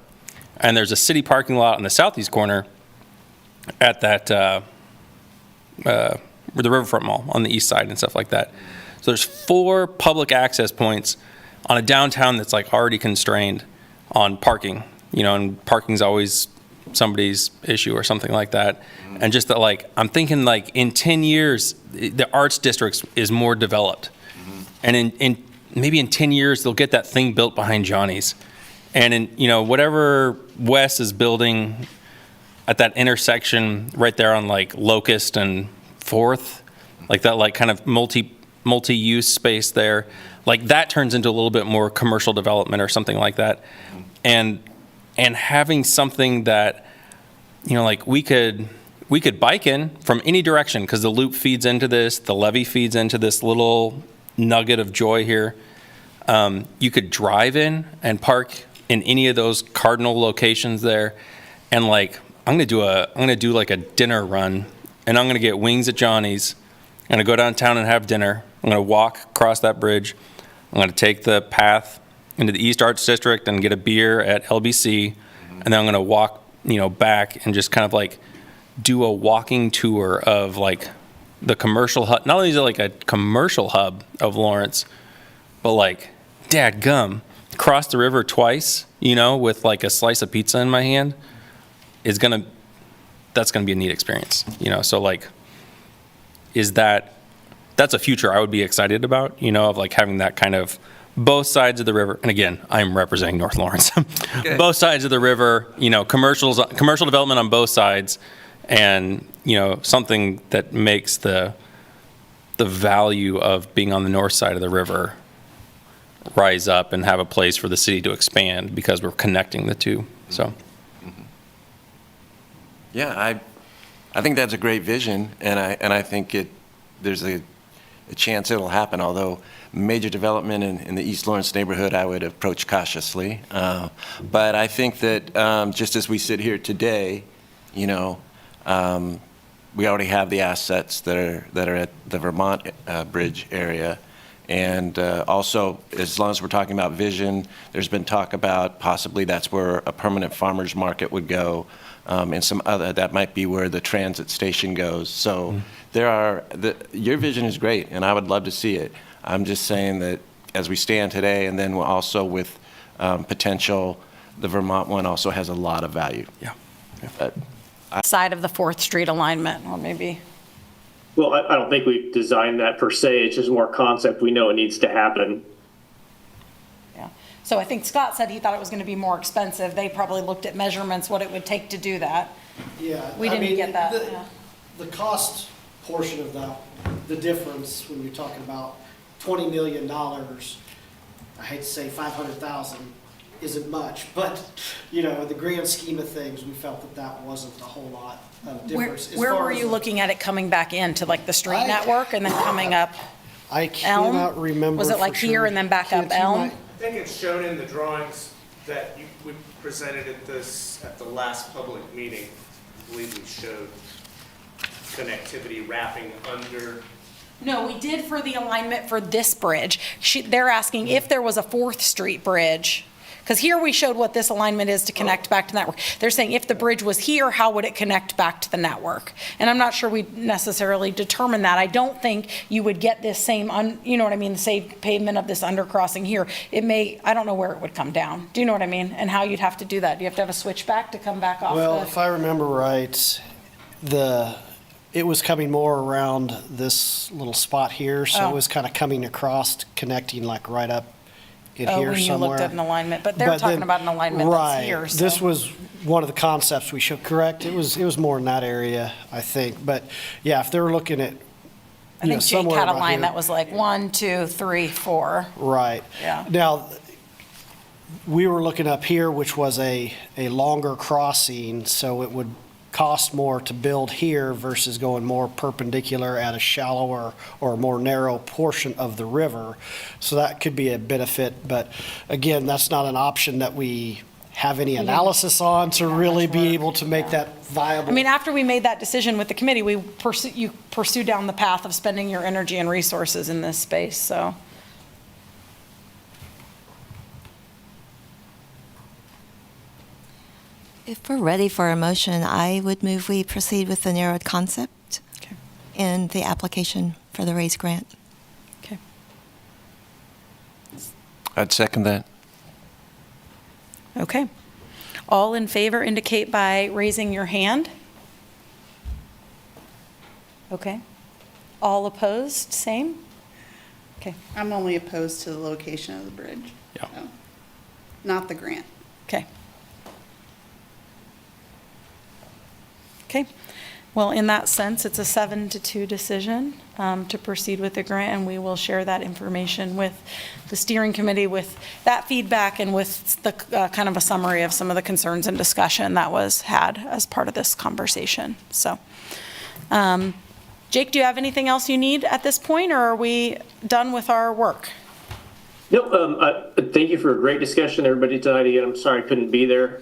And there's a city parking lot on the southeast corner at that, the Riverfront Mall on the east side and stuff like that. So there's 4 public access points on a downtown that's like already constrained on parking, you know, and parking's always somebody's issue or something like that. And just that, like, I'm thinking, like, in 10 years, the arts district is more developed. And in maybe in 10 years, they'll get that thing built behind Johnny's. And in, you know, whatever Wes is building at that intersection right there on, like, Locust and 4th, like that, like, kind of multi-use space there, like, that turns into a little bit more commercial development or something like that. And having something that, you know, like, we could bike in from any direction, because the loop feeds into this, the levee feeds into this little nugget of joy here. You could drive in and park in any of those cardinal locations there. And, like, I'm gonna do like a dinner run, and I'm gonna get wings at Johnny's. I'm gonna go downtown and have dinner. I'm gonna walk across that bridge. I'm gonna take the path into the East Arts District and get a beer at LBC. And then I'm gonna walk, you know, back and just kind of, like, do a walking tour of, like, the commercial hub. Not only is it like a commercial hub of Lawrence, but, like, dadgum, cross the river twice, you know, with, like, a slice of pizza in my hand that's gonna be a neat experience, you know. So, like, that's a future I would be excited about, you know, of, like, having that kind of both sides of the river. And again, I'm representing North Lawrence. Okay. Both sides of the river, you know, commercial development on both sides, and, you know, something that makes the value of being on the north side of the river rise up and have a place for the city to expand, because we're connecting the two. So, yeah, I think that's a great vision, and I think there's a chance it'll happen. Although major development in the East Lawrence neighborhood, I would approach cautiously. But I think that just as we sit here today, you know, we already have the assets that are at the Vermont Bridge area. And also, as long as we're talking about vision, there's been talk about possibly that's where a permanent farmer's market would go, and some other, that might be where the transit station goes. So your vision is great, and I would love to see it. I'm just saying that as we stand today, and then also with potential, the Vermont one also has a lot of value. Yeah. Side of the 4th Street alignment, or maybe. Well, I don't think we've designed that per se. It's just more concept. We know it needs to happen. Yeah. So I think Scott said he thought it was going to be more expensive. They probably looked at measurements, what it would take to do that. Yeah. We didn't get that. The cost portion of that, the difference when you're talking about $20 million, I hate to say 500,000 isn't much, but, you know, in the grand scheme of things, we felt that that wasn't a whole lot of difference. As Where far were as you the- looking at it coming back into, like the street network and then coming up I Elm? cannot remember Was it like for here sure. and then back up Kent, you Elm? might- I think it's shown in the drawings that we presented at the last public meeting. I believe we showed connectivity wrapping under. No, we did for the alignment for this bridge. They're asking if there was a 4th Street bridge, because here we showed what this alignment is to connect back to the network. They're saying if the bridge was here, how would it connect back to the network? And I'm not sure we necessarily determined that. I don't think you would get this same, you know what I mean, the same pavement of this undercrossing here. It may, I don't know where it would come down. Do you know what I mean? And how you'd have to do that? Do you have to have a switchback to come back off Well, the? if I remember right, it was coming more around this little spot here, so Oh. it was kind of coming across, connecting like right up in Oh, here when you somewhere. looked at an alignment, but they're But talking then- about an alignment that's here, Right. so. This was one of the concepts we showed, correct? It was more in that area, I think. But yeah, if they were looking at, I you know, think Jake somewhere had a about line here. that was like 1, 2, 3, 4. Right. Yeah. Now, we were looking up here, which was a longer crossing, so it would cost more to build here versus going more perpendicular at a shallower or more narrow portion of the river. So that could be a benefit, but again, that's not an option that we have any analysis on to really be able to make that viable. I mean, after we made that decision with the committee, you pursue down the path of spending your energy and resources in this space, so. If we're ready for a motion, I would move we proceed with the narrowed concept Okay. and the application for the RAISE grant. Okay. I'd second that. Okay. All in favor indicate by raising your hand. Okay. All opposed, same? Okay. I'm only opposed to the location of the bridge. Yeah. so, Not the grant. Okay. Okay. Well, in that sense, it's a 7-2 decision to proceed with the grant, and we will share that information with the steering committee with that feedback and with the kind of a summary of some of the concerns and discussion that was had as part of this conversation. So, Jake, do you have anything else you need at this point, or are we done with our work? Nope. Thank you for a great discussion, everybody, tonight. Again, I'm sorry I couldn't be there.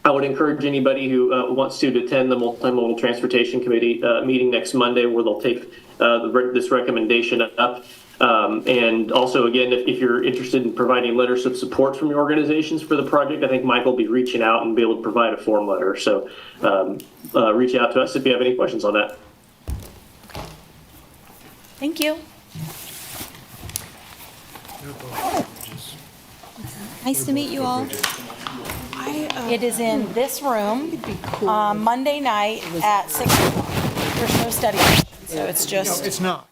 I would encourage anybody who wants to attend the Multimodal Transportation Committee meeting next Monday, where they'll take this recommendation up. And also, again, if you're interested in providing letters of support from your organizations for the project, I think Mike will be reaching out and be able to provide a form letter. So reach out to us if you have any questions on that. Thank you. Nice to meet you all. It is in this room, Monday night at 6 o'clock. There's no study session, so it's just. It's not.